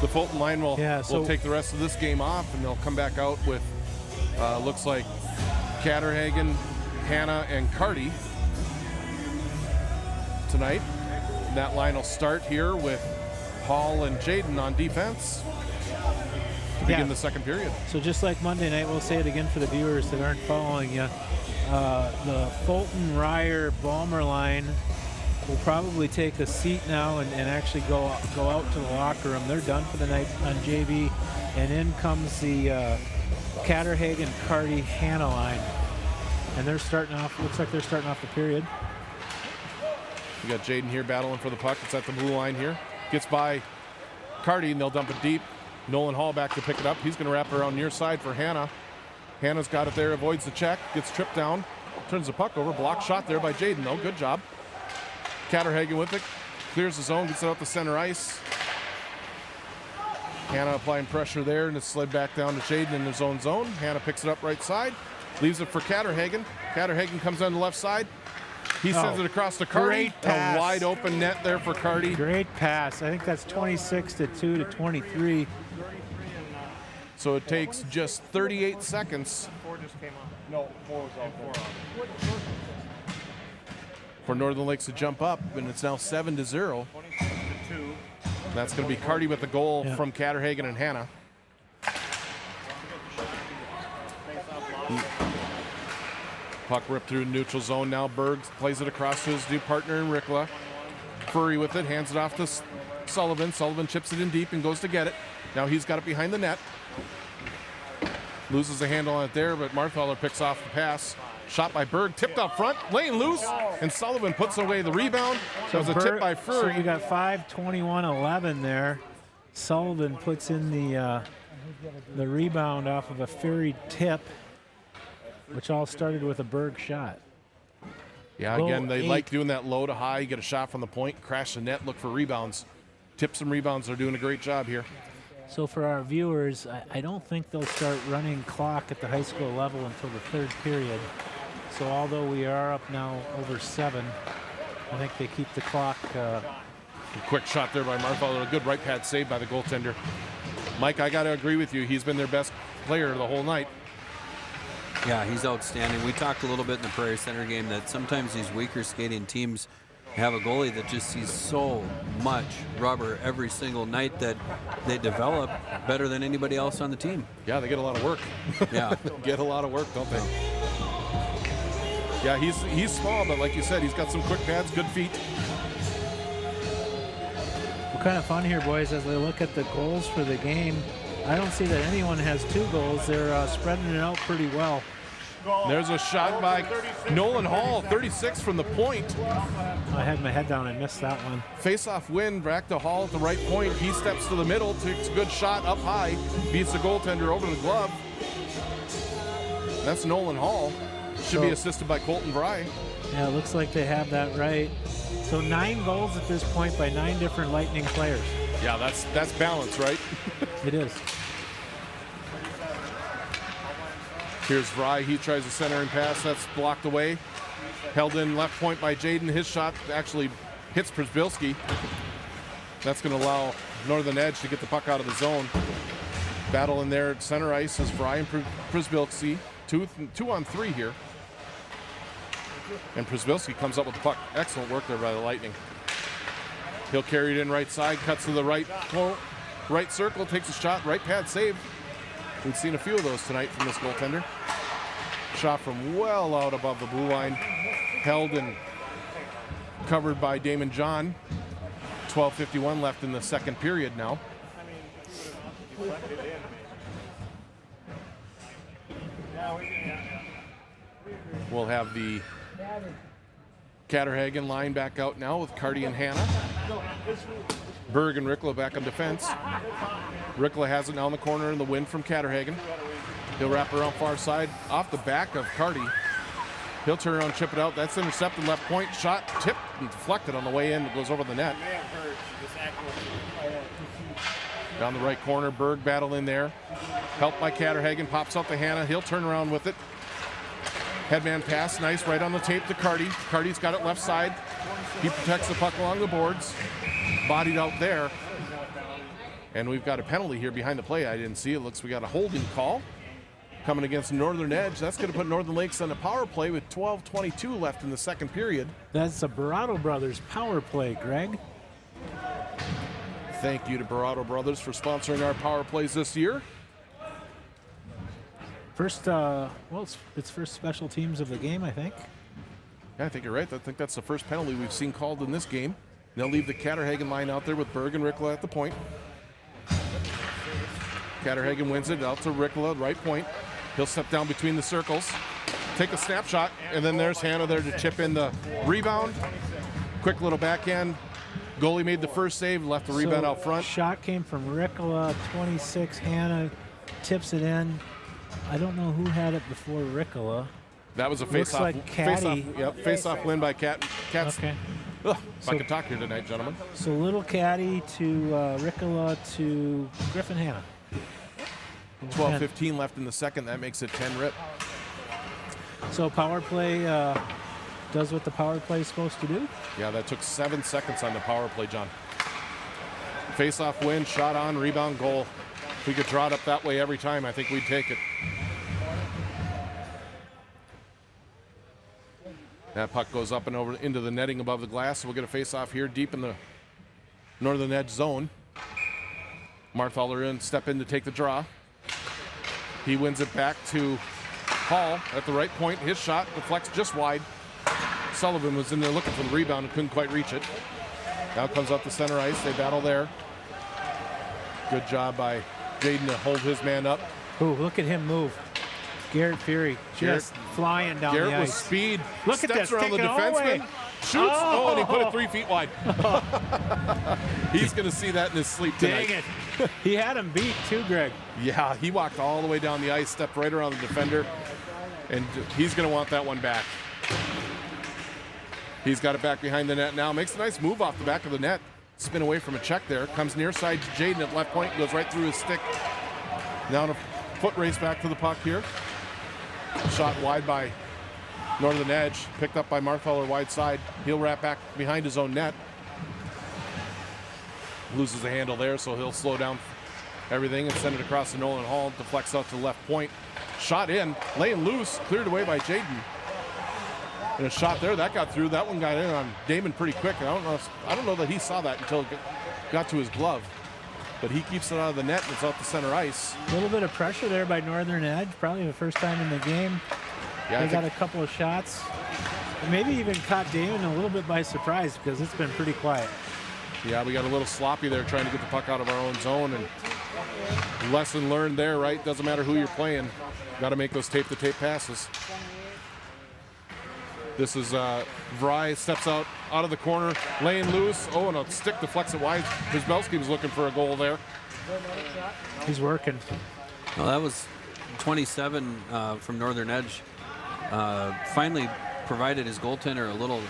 The Fulton line will take the rest of this game off, and they'll come back out with, looks like, Catterhagen, Hannah, and Carty tonight. And that line will start here with Hall and Jaden on defense to begin the second period. So just like Monday night, we'll say it again for the viewers that aren't following you. The Fulton, Ryer, Balmer line will probably take a seat now and actually go out to the locker room. They're done for the night on JV, and in comes the Catterhagen, Carty, Hannah line, and they're starting off. Looks like they're starting off the period. You got Jaden here battling for the puck. It's at the blue line here. Gets by Carty, and they'll dump it deep. Nolan Hall back to pick it up. He's going to wrap it around near side for Hannah. Hannah's got it there, avoids the check, gets tripped down, turns the puck over. Block shot there by Jaden, though. Good job. Catterhagen with it, clears the zone, gets it out to center ice. Hannah applying pressure there, and it's slid back down to Jaden in his own zone. Hannah picks it up right side, leaves it for Catterhagen. Catterhagen comes on the left side. He sends it across to Carty. Great pass. A wide open net there for Carty. Great pass. I think that's 26-2 to 23. So it takes just 38 seconds. 4 just came on. No, 4 was out. 4 on. For Northern Lakes to jump up, and it's now 7-0. 26-2. That's going to be Carty with the goal from Catterhagen and Hannah. Puck ripped through neutral zone now. Berg plays it across to his new partner in Rikla. Furry with it, hands it off to Sullivan. Sullivan chips it in deep and goes to get it. Now he's got it behind the net. Loses the handle on it there, but Marthaler picks off the pass. Shot by Berg, tipped up front, laying loose, and Sullivan puts away the rebound. So it was a tip by Furry. So we got 5-21-11 there. Sullivan puts in the rebound off of a Furry tip, which all started with a Berg shot. Yeah, again, they like doing that low to high. You get a shot from the point, crash the net, look for rebounds. Tips and rebounds, they're doing a great job here. So for our viewers, I don't think they'll start running clock at the high school level until the third period. So although we are up now over 7, I think they keep the clock. A quick shot there by Marthaler. A good right pad save by the goaltender. Mike, I got to agree with you. He's been their best player the whole night. Yeah, he's outstanding. We talked a little bit in the Prairie Center game that sometimes these weaker skating teams have a goalie that just sees so much rubber every single night that they develop better than anybody else on the team. Yeah, they get a lot of work. Yeah. Get a lot of work, don't they? Yeah, he's small, but like you said, he's got some quick pads, good feet. We're kind of fun here, boys, as we look at the goals for the game. I don't see that anyone has 2 goals. They're spreading it out pretty well. There's a shot by Nolan Hall, 36 from the point. I had my head down. I missed that one. Face-off win, back to Hall at the right point. He steps to the middle, takes a good shot up high, beats the goaltender over the glove. That's Nolan Hall. Should be assisted by Colton Vry. Yeah, it looks like they have that right. So 9 goals at this point by 9 different Lightning players. Yeah, that's balance, right? It is. Here's Vry. He tries a centering pass. That's blocked away. Held in left point by Jaden. His shot actually hits Przbilski. That's going to allow Northern Edge to get the puck out of the zone. Battle in there at center ice is Vry and Przbilski. 2 on 3 here. And Przbilski comes up with the puck. Excellent work there by the Lightning. He'll carry it in right side, cuts to the right circle, takes a shot, right pad save. We've seen a few of those tonight from this goaltender. Shot from well out above the blue line. Held and covered by Damon John. 12:51 left in the second period now. I mean, if you would have deflected in. We'll have the Catterhagen line back out now with Carty and Hanna. Berg and Rickla back on defense. Rickla has it now in the corner in the win from Catterhagen. He'll wrap around far side off the back of Carty. He'll turn around and chip it out. That's intercepted left point. Shot tipped and deflected on the way in. It goes over the net. Down the right corner, Berg battle in there. Helped by Catterhagen, pops out to Hanna. He'll turn around with it. Headman pass, nice, right on the tape to Carty. Carty's got it left side. He protects the puck along the boards. Bodied out there. And we've got a penalty here behind the play. I didn't see it. Looks we got a holding call coming against Northern Edge. That's going to put Northern Lakes on a power play with 12:22 left in the second period. That's the Barato brothers power play, Greg. Thank you to Barato Brothers for sponsoring our power plays this year. First, it's first special teams of the game, I think. Yeah, I think you're right. I think that's the first penalty we've seen called in this game. They'll leave the Catterhagen line out there with Berg and Rickla at the point. Catterhagen wins it out to Rickla, right point. He'll step down between the circles, take a snapshot, and then there's Hanna there to chip in the rebound. Quick little backhand. Goalie made the first save, left the rebound out front. Shot came from Rickla, 26. Hanna tips it in. I don't know who had it before Rickla. That was a face-off. Like Caddy. Face-off win by Cats. Okay. Ugh, if I can talk here tonight, gentlemen. So little Caddy to Rickla to Griffin Hanna. 12:15 left in the second. That makes it 10 rip. So power play does what the power play is supposed to do? Yeah, that took 7 seconds on the power play, John. Face-off win, shot on, rebound, goal. If we could draw it up that way every time, I think we'd take it. That puck goes up and over into the netting above the glass. So we'll get a face-off here deep in the Northern Edge zone. Marthaler step in to take the draw. He wins it back to Hall at the right point. His shot deflects just wide. Sullivan was in there looking for the rebound and couldn't quite reach it. Now comes up the center ice. They battle there. Good job by Jaden to hold his man up. Ooh, look at him move. Garrett Fury just flying down Garrett the ice. with speed. Look at Steps this, around the kicking all the way. defenseman. Shoots. Oh, and he put it 3 feet wide. He's going to see that in his sleep tonight. Dang it. He had him beat too, Greg. Yeah, he walked all the way down the ice, stepped right around the defender, and he's going to want that one back. He's got it back behind the net now. Makes a nice move off the back of the net. Spin away from a check there. Comes near side to Jaden at left point. Goes right through his stick. Now a foot race back to the puck here. Shot wide by Northern Edge. Picked up by Marthaler wide side. He'll wrap back behind his own net. Loses the handle there, so he'll slow down everything and send it across to Nolan Hall. Deflects out to the left point. Shot in, laying loose, cleared away by Jaden. And a shot there, that got through. That one got in on Damon pretty quick. And I don't know that he saw that until it got to his glove. But he keeps it out of the net and it's out the center ice. A little bit of pressure there by Northern Edge. Probably the first time in the game. Yeah, they got a couple of shots. And maybe even caught Damon a little bit by surprise because it's been pretty quiet. Yeah, we got a little sloppy there trying to get the puck out of our own zone. And lesson learned there, right? Doesn't matter who you're playing. Got to make those tape-to-tape passes. This is Vry steps out of the corner, laying loose. Oh, and a stick deflects it wide. Kuzbelski was looking for a goal there. He's working. Well, that was 27 from Northern Edge. Finally provided his goaltender a little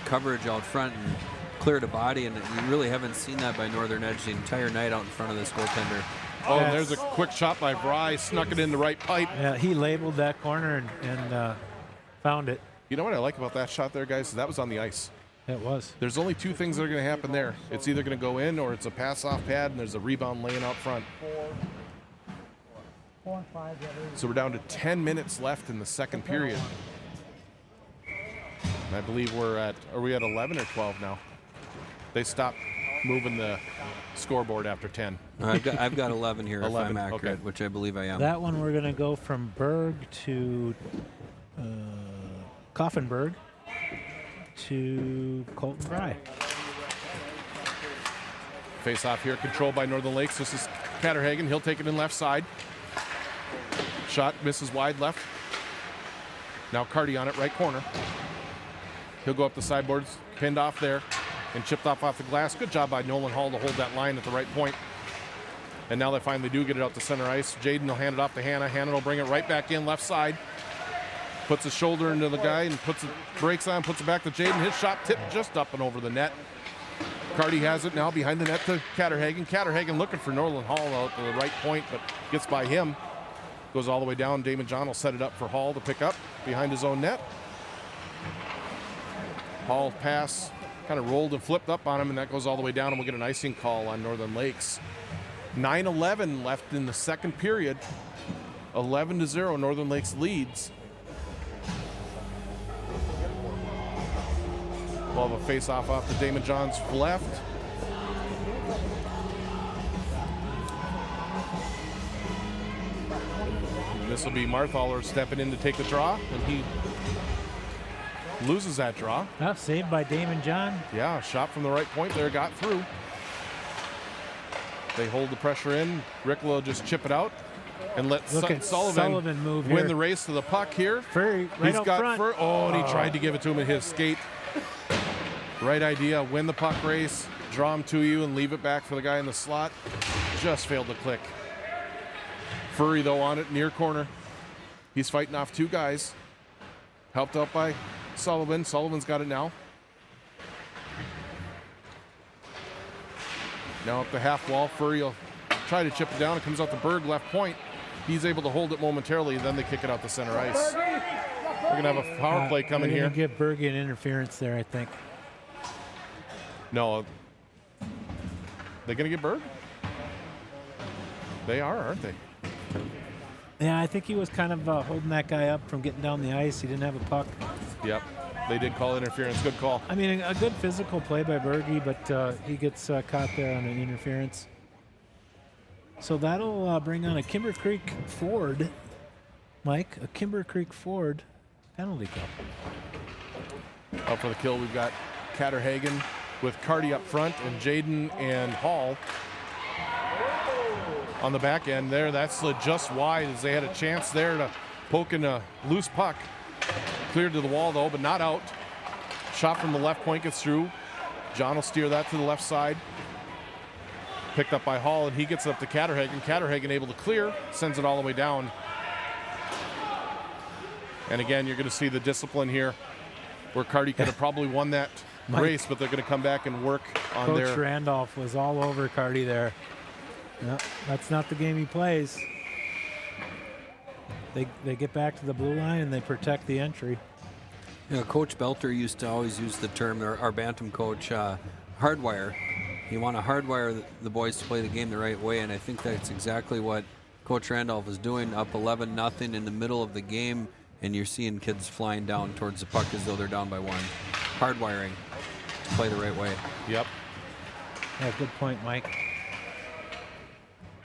coverage out front and cleared a body, and we really haven't seen that by Northern Edge the entire night out in front of this goaltender. Oh, and there's a quick shot by Vry, snuck it in the right pipe. Yeah, he labeled that corner and found it. You know what I like about that shot there, guys? That was on the ice. It was. There's only two things that are going to happen there. It's either going to go in or it's a pass-off pad and there's a rebound laying out front. So we're down to 10 minutes left in the second period. And I believe are we at 11 or 12 now? They stopped moving the scoreboard after 10. I've got 11 here 11, if I'm accurate, okay. which I believe I am. That one we're going to go from Berg to Koffenberg. to Colton Fry. Face off here, controlled by Northern Lakes. This is Catterhagen. He'll take it in left side. Shot misses wide left. Now Carty on it, right corner. He'll go up the sideboards, pinned off there, and chipped off the glass. Good job by Nolan Hall to hold that line at the right point. And now they finally do get it out to center ice. Jaden will hand it off to Hannah. Hannah will bring it right back in left side. Puts his shoulder into the guy and breaks on, puts it back to Jaden. His shot tipped just up and over the net. Carty has it now behind the net to Catterhagen. Catterhagen looking for Nolan Hall out to the right point, but gets by him. Goes all the way down. Damon John will set it up for Hall to pick up behind his own net. Hall pass kind of rolled and flipped up on him, and that goes all the way down, and we'll get an icing call on Northern Lakes. 9:11 left in the second period. 11-0, Northern Lakes leads. We'll have a face-off off to Damon John's left. And this will be Marthaler stepping in to take the draw, and he loses that draw. Saved by Damon John. Yeah, shot from the right point there, got through. They hold the pressure in. Rickla will just chip it out and let Sullivan move win here. the race to the puck here. Furry right He's up got front. and he tried to give it to him in his skate. Right idea, win the puck race, draw him to you and leave it back for the guy in the slot. Just failed to click. Furry though on it, near corner. He's fighting off two guys. Helped out by Sullivan. Sullivan's got it now. Now up the half wall, Furry will try to chip it down. It comes out to Berg, left point. He's able to hold it momentarily, then they kick it out to center ice. We're gonna have a power play coming here. Give Berge an interference there, I think. No. They gonna get Berg? They are, aren't they? Yeah, I think he was kind of holding that guy up from getting down the ice. He didn't have a puck. Yep. They did call interference. Good call. I mean, a good physical play by Berge, but he gets caught there on an interference. So that'll bring on a Kimber Creek Ford, Mike, a Kimber Creek Ford penalty kill. Up for the kill, we've got Catterhagen with Carty up front and Jaden and Hall on the back end there. That's slid just wide as they had a chance there to poke in a loose puck. Cleared to the wall though, but not out. Shot from the left point gets through. John will steer that to the left side. Picked up by Hall, and he gets it up to Catterhagen. Catterhagen able to clear, sends it all the way down. And again, you're going to see the discipline here where Carty could have probably won that race, but they're going to come back and work on Coach Randolph was all over Carty there. No, that's not the game he plays. They get back to the blue line and they protect the entry. You know, Coach Belter used to always use the term, our Bantam coach, hardwire. You want to hardwire the boys to play the game the right way, and I think that's exactly what Coach Randolph is doing. Up 11-0 in the middle of the game, and you're seeing kids flying down towards the puck as though they're down by one. Hardwiring to play the right way. Yep. Yeah, good point, Mike.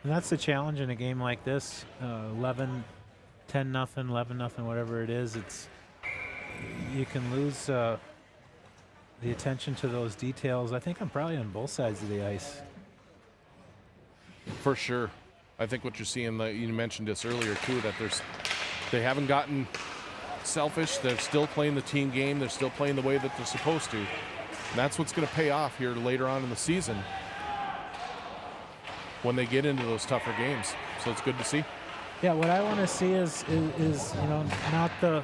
And that's the challenge in a game like this. 10-0, 11-0, whatever it is. You can lose the attention to those details. I think I'm probably on both sides of the ice. For sure. I think what you're seeing, you mentioned this earlier too, that they haven't gotten selfish. They're still playing the team game. They're still playing the way that they're supposed to. And that's what's going to pay off here later on in the season when they get into those tougher games. So it's good to see. Yeah, what I want to see is not the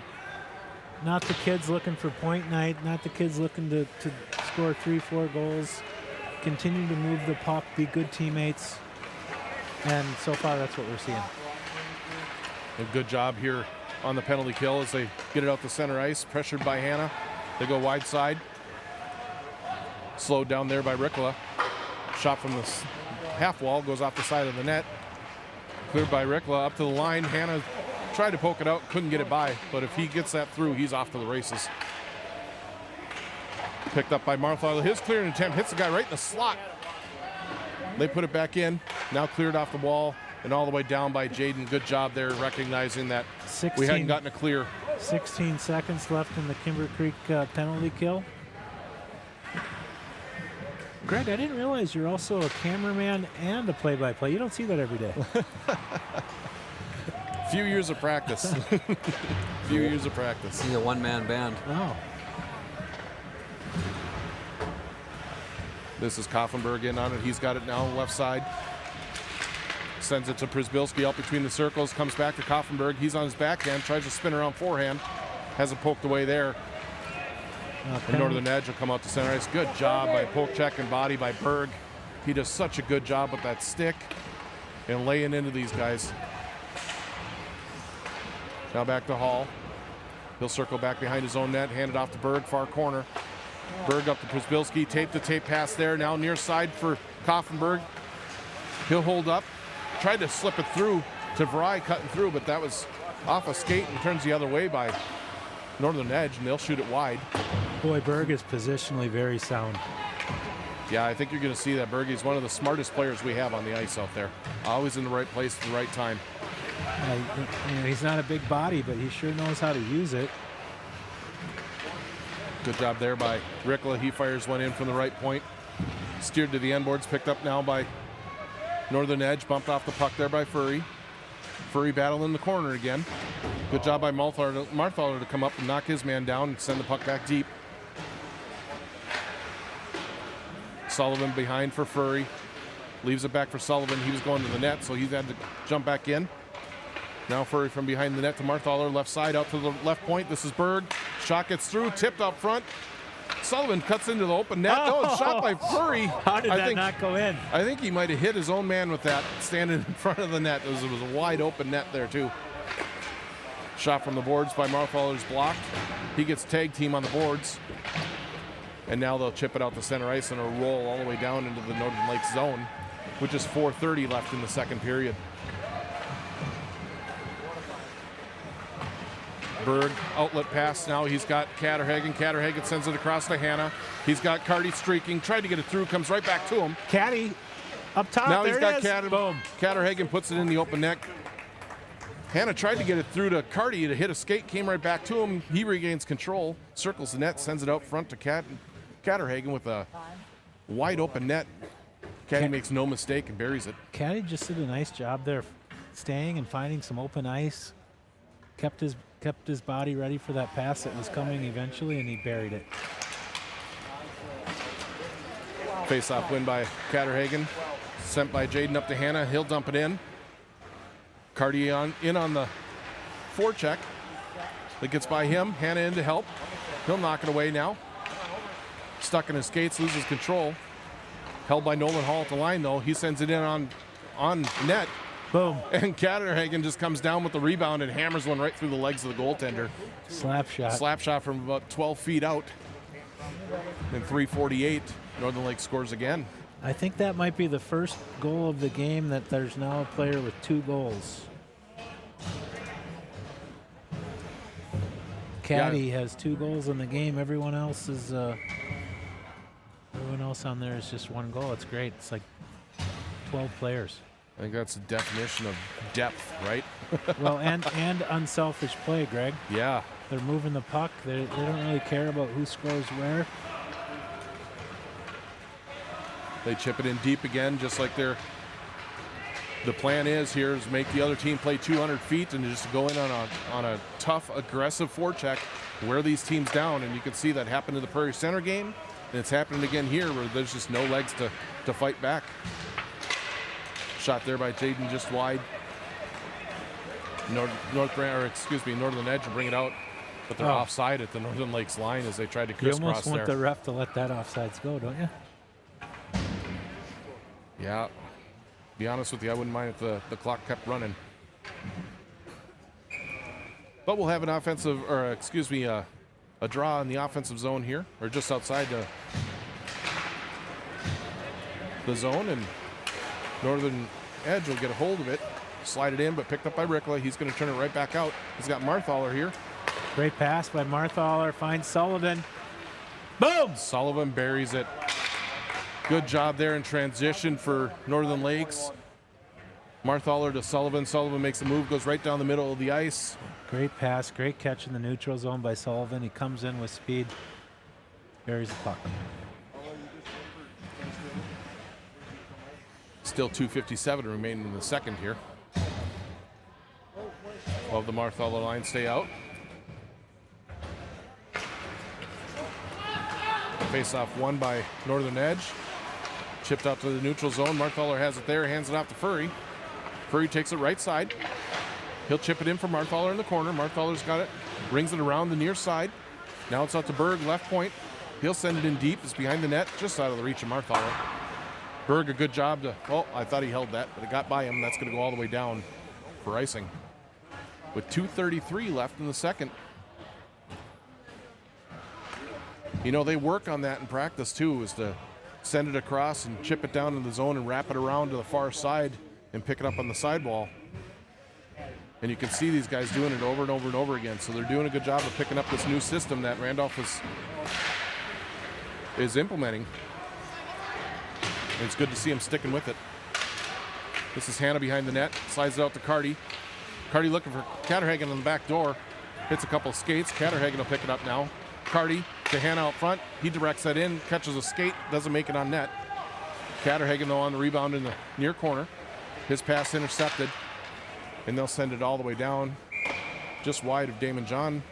kids looking for point night, not the kids looking to score 3-4 goals. Continue to move the puck, be good teammates, and so far that's what we're seeing. A good job here on the penalty kill as they get it out to center ice, pressured by Hannah. They go wide side. Slowed down there by Ricola. Shot from the half wall, goes off the side of the net. Cleared by Ricola up to the line. Hannah tried to poke it out, couldn't get it by, but if he gets that through, he's off to the races. Picked up by Martha. His clearing attempt hits the guy right in the slot. They put it back in, now cleared off the wall and all the way down by Jaden. Good job there recognizing that we hadn't gotten a clear. 16 seconds left in the Kimber Creek penalty kill. Greg, I didn't realize you're also a cameraman and a play-by-play. You don't see that every day. Few years of practice. Few years of practice. He's a one-man band. Oh. This is Koffenberg in on it. He's got it now left side. Sends it to Przybylski out between the circles. Comes back to Koffenberg. He's on his backhand. Tries to spin around forehand. Has it poked away there. The Northern Edge will come out to center ice. Good job by poke check and body by Berg. He does such a good job with that stick and laying into these guys. Now back to Hall. He'll circle back behind his own net. Hand it off to Berg, far corner. Berg up to Przybylski. Tape pass there. Now near side for Koffenberg. He'll hold up. Tried to slip it through to Vry, cutting through, but that was off a skate and turns the other way by Northern Edge, and they'll shoot it wide. Boy, Berg is positionally very sound. Yeah, I think you're going to see that. Berg is one of the smartest players we have on the ice out there. Always in the right place at the right time. He's not a big body, but he sure knows how to use it. Good job there by Rickla. He fires one in from the right point. Steered to the end boards, picked up now by Northern Edge. Bumped off the puck there by Furry. Furry battling the corner again. Good job by Marthaler to come up and knock his man down and send the puck back deep. Sullivan behind for Furry. Leaves it back for Sullivan. He was going to the net, so he's had to jump back in. Now Furry from behind the net to Marthaler. Left side out to the left point. This is Berg. Shot gets through. Tipped up front. Sullivan cuts into the open net. Oh, shot by Furry. How did that not go in? I think he might have hit his own man with that, standing in front of the net. It was a wide open net there, too. Shot from the boards by Marthaler's blocked. He gets tag team on the boards. And now they'll chip it out to center ice and it'll roll all the way down into the Northern Lakes zone, which is 4:30 left in the second period. Berg, outlet pass now. He's got Katterhagen. Katterhagen sends it across to Hanna. He's got Carty streaking. Tried to get it through. Comes right back to him. Caddy up top. Now there he's got Boom. Katterhagen puts it in the open net. Hanna tried to get it through to Carty to hit a skate. Came right back to him. He regains control. Circles the net. Sends it out front to Katterhagen with a wide open net. Caddy makes no mistake and buries it. Caddy just did a nice job there, staying and finding some open ice. Kept his body ready for that pass that was coming eventually, and he buried it. Face-off win by Katterhagen. Sent by Jaden up to Hanna. He'll dump it in. Carty in on the forecheck. That gets by him. Hanna in to help. He'll knock it away now. Stuck in his skates, loses control. Held by Nolan Hall at the line, though. He sends it in on net. Boom. And Katterhagen just comes down with the rebound and hammers one right through the legs of the goaltender. Slap shot. Slap shot from about 12 feet out. And 3:48, Northern Lake scores again. I think that might be the first goal of the game that there's now a player with 2 goals. Caddy has 2 goals in the game. Everyone else on there is just 1 goal. It's great. It's like 12 players. I think that's the definition of depth, right? Well, and unselfish play, Greg. Yeah. They're moving the puck. They don't really care about who scores where. They chip it in deep again, just like the plan is here is make the other team play 200 feet and just go in on a tough, aggressive forecheck, wear these teams down. And you can see that happen in the Prairie Center game, and it's happening again here where there's just no legs to fight back. Shot there by Jaden just wide. Northern Edge will bring it out, but they're offside at the Northern Lakes line as they tried to crisscross there. You almost want the ref to let that offsides go, don't you? Yeah. Be honest with you, I wouldn't mind if the clock kept running. But we'll have an a draw in the offensive zone here, or just outside the zone, and Northern Edge will get a hold of it, slide it in, but picked up by Rickla. He's going to turn it right back out. He's got Marthaler here. Great pass by Marthaler, finds Sullivan. Boom! Sullivan buries it. Good job there in transition for Northern Lakes. Marthaler to Sullivan. Sullivan makes a move, goes right down the middle of the ice. Great pass, great catch in the neutral zone by Sullivan. He comes in with speed, buries the puck. Still 2:57 remaining in the second here. 12 the Marthaler line stay out. Face-off won by Northern Edge. Chipped out to the neutral zone. Marthaler has it there, hands it off to Furry. Furry takes it right side. He'll chip it in for Marthaler in the corner. Marthaler's got it, rings it around the near side. Now it's out to Berg, left point. He'll send it in deep. It's behind the net, just out of the reach of Marthaler. Berg, a good job to, well, I thought he held that, but it got by him. That's going to go all the way down for icing. With 2:33 left in the second. You know, they work on that in practice too, is to send it across and chip it down in the zone and wrap it around to the far side and pick it up on the sidewall. And you can see these guys doing it over and over and over again. So they're doing a good job of picking up this new system that Randolph is implementing. And it's good to see him sticking with it. This is Hannah behind the net, slides it out to Carty. Carty looking for Catterhagen on the back door. Hits a couple of skates. Catterhagen will pick it up now. Carty to Hannah out front. He directs that in, catches a skate, doesn't make it on net. Catterhagen, though, on the rebound in the near corner. His pass intercepted, and they'll send it all the way down just wide of Damon John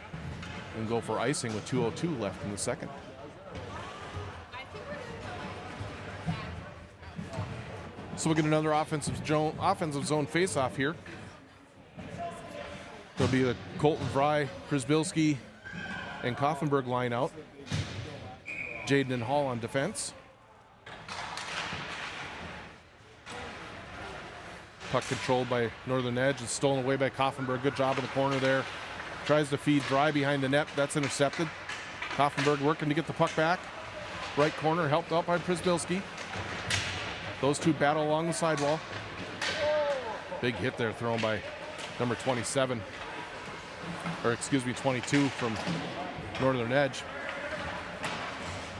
and go for icing with 2:02 left in the second. So we'll get another offensive zone face-off here. There'll be the Colton Fry, Prisbilski, and Koffenberg line out. Jaden and Hall on defense. Puck controlled by Northern Edge. It's stolen away by Koffenberg. Good job in the corner there. Tries to feed Dry behind the net. That's intercepted. Koffenberg working to get the puck back. Right corner helped out by Prisbilski. Those two battle along the sidewall. Big hit there thrown by number 27. Or excuse me, 22 from Northern Edge.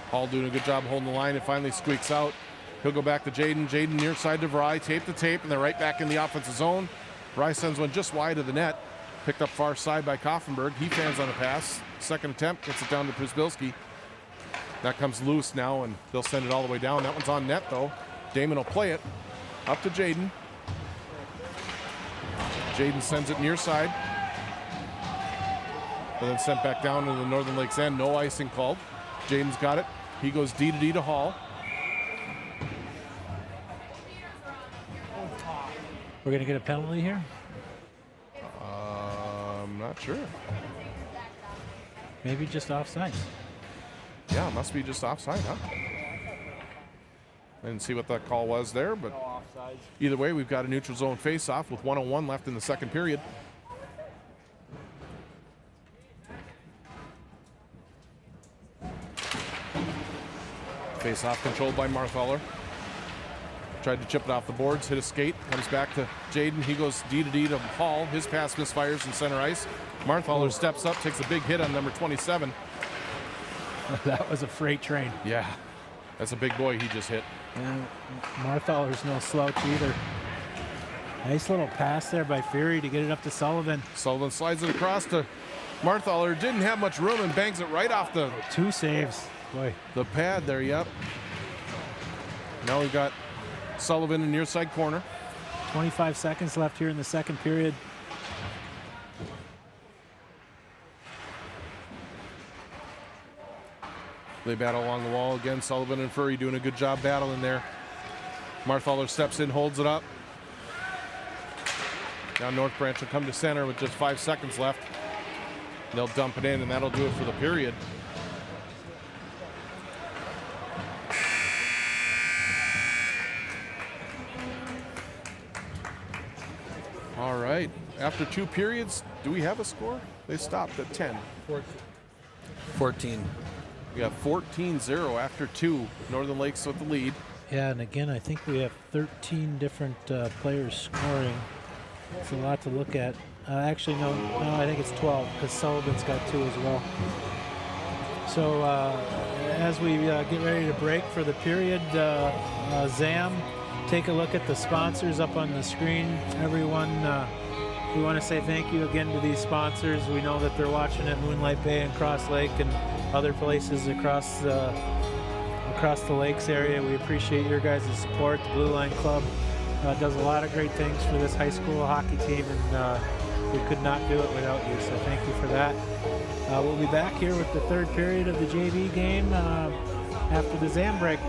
Hall doing a good job holding the line. It finally squeaks out. He'll go back to Jaden. Jaden near side to Vry. Tape to tape, and they're right back in the offensive zone. Vry sends one just wide of the net. Picked up far side by Koffenberg. He fans on a pass. Second attempt, gets it down to Prisbilski. That comes loose now, and they'll send it all the way down. That one's on net, though. Damon will play it. Up to Jaden. Jaden sends it near side. And then sent back down to the Northern Lakes end. No icing called. Jaden's got it. He goes D to D to Hall. We're going to get a penalty here? I'm not sure. Maybe just offside. Yeah, it must be just offside, huh? I didn't see what that call was there, but either way, we've got a neutral zone face-off with 1:01 left in the second period. Face-off controlled by Marthaler. Tried to chip it off the boards, hit a skate, comes back to Jaden. He goes D to D to Hall. His pass misfires in center ice. Marthaler steps up, takes a big hit on number 27. That was a freight train. Yeah, that's a big boy he just hit. And Marthaler's no slouch either. Nice little pass there by Fury to get it up to Sullivan. Sullivan slides it across to Marthaler. Didn't have much room and bangs it right off the 2 saves. Boy. The pad there, yep. Now we've got Sullivan in near side corner. 25 seconds left here in the second period. They battle along the wall again. Sullivan and Furry doing a good job battling there. Marthaler steps in, holds it up. Now North Branch will come to center with just 5 seconds left. They'll dump it in, and that'll do it for the period. All right, after 2 periods, do we have a score? They stopped at 10. 14. We got 14-0 after 2. Northern Lakes with the lead. Yeah, and again, I think we have 13 different players scoring. It's a lot to look at. Actually, no, I think it's 12 because Sullivan's got 2 as well. So as we get ready to break for the period, Zam, take a look at the sponsors up on the screen. Everyone, we want to say thank you again to these sponsors. We know that they're watching at Moonlight Bay and Cross Lake and other places across the lakes area. We appreciate your guys' support. The Blue Line Club, does a lot of great things for this high school hockey team, and we could not do it without you, so thank you for that. We'll be back here with the third period of the JV game after the Zam break.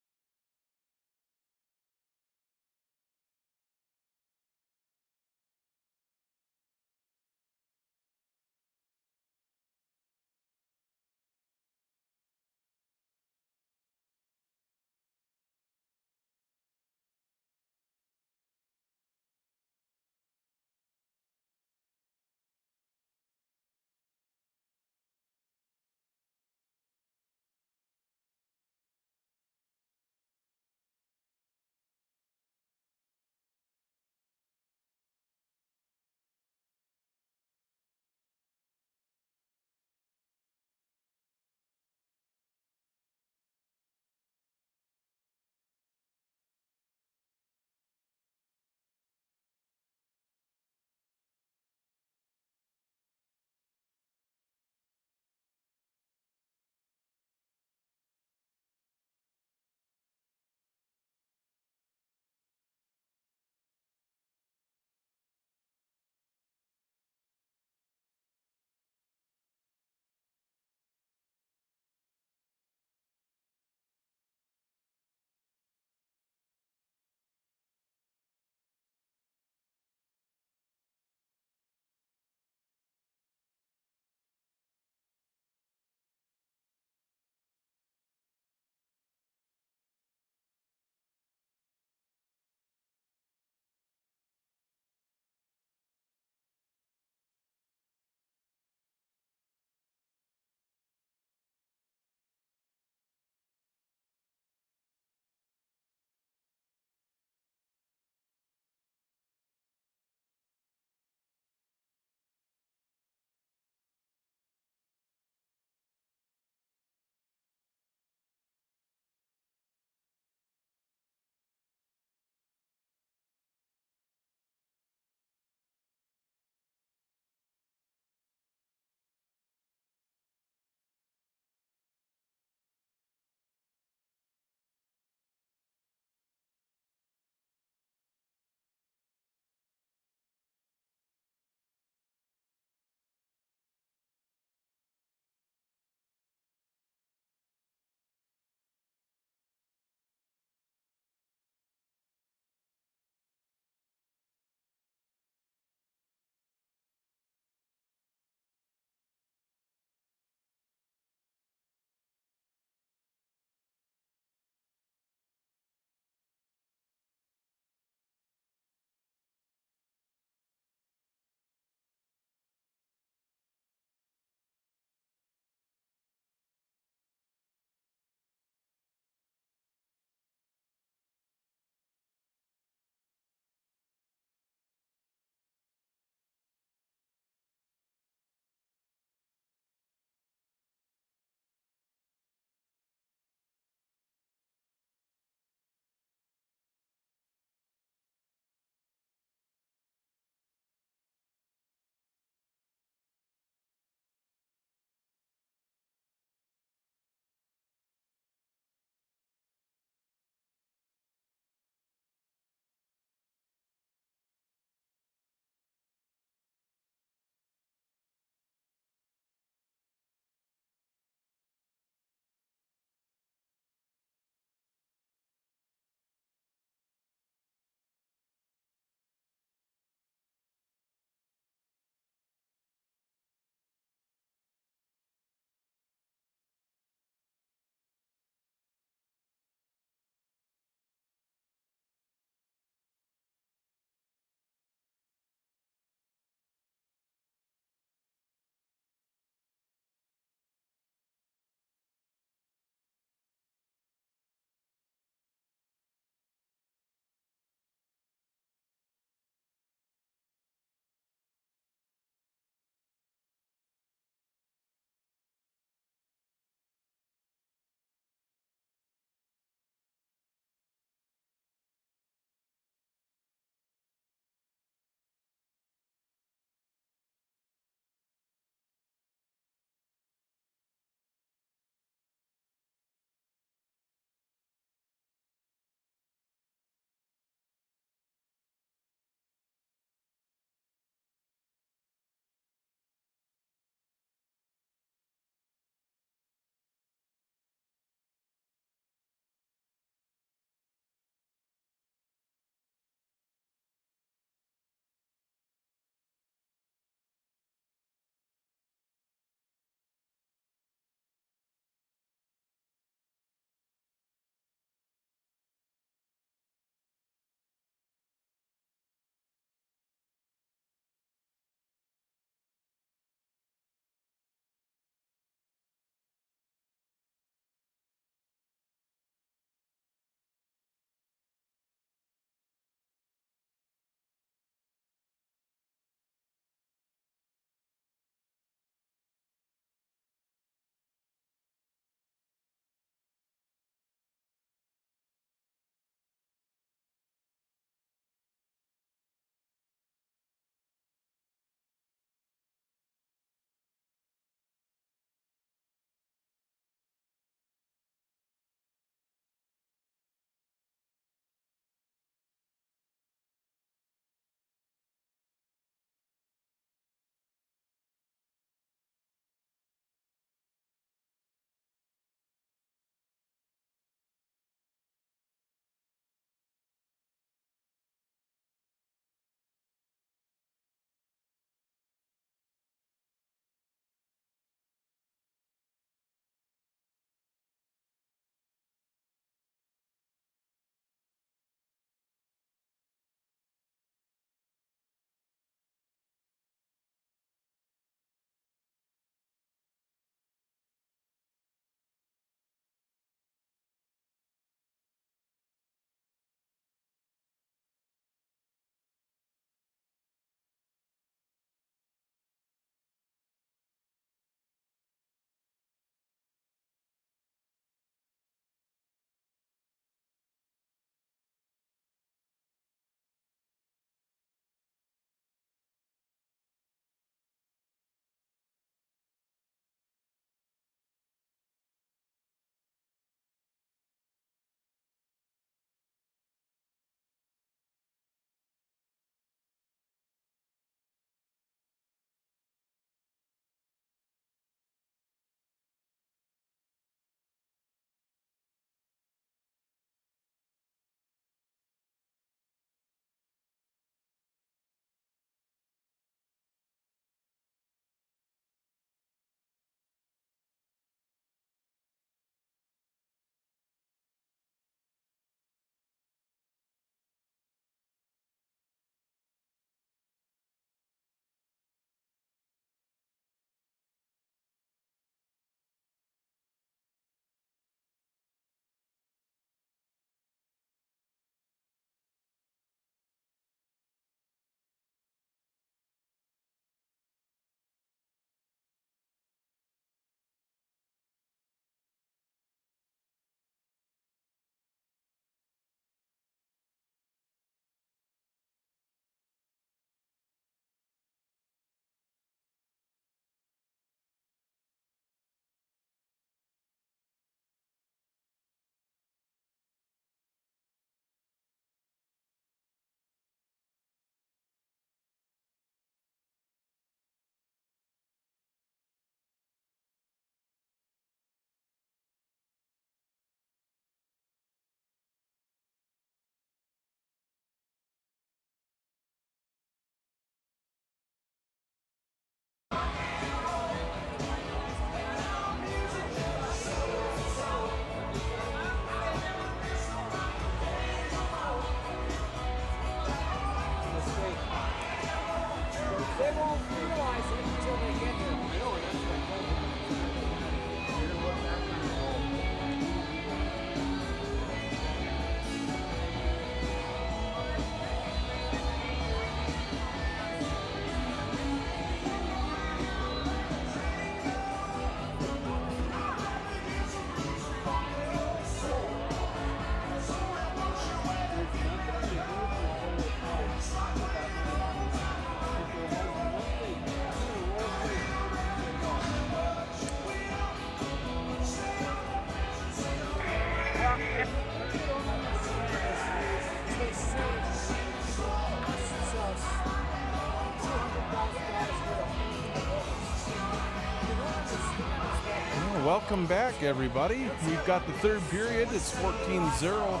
Welcome back, everybody. We've got the third period. It's 14-0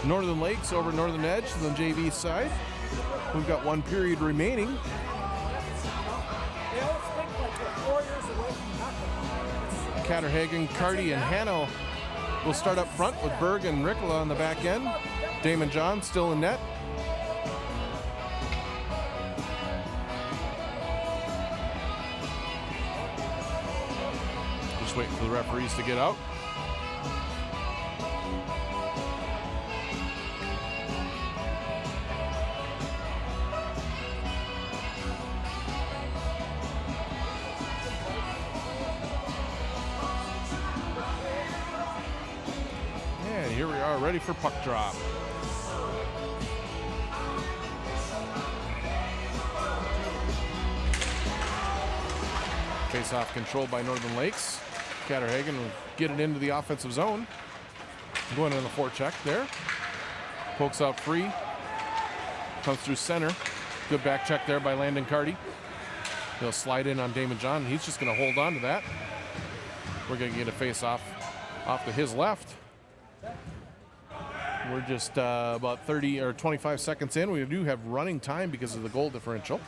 Northern Lakes over Northern Edge on the JV side. We've got one period remaining. Catterhagen, Carty, and Hanno will start up front with Berg and Ricola on the back end. Damon John still in net. Just waiting for the referees to get out. And here we are, ready for puck drop. Face-off controlled by Northern Lakes. Catterhagen will get it into the offensive zone. Going on the forecheck there. Pokes out free. Comes through center. Good back check there by Landon Carty. He'll slide in on Damon John. He's just going to hold on to that. We're going to get a face-off off to his left. We're just about 30 or 25 seconds in. We do have running time because of the goal differential.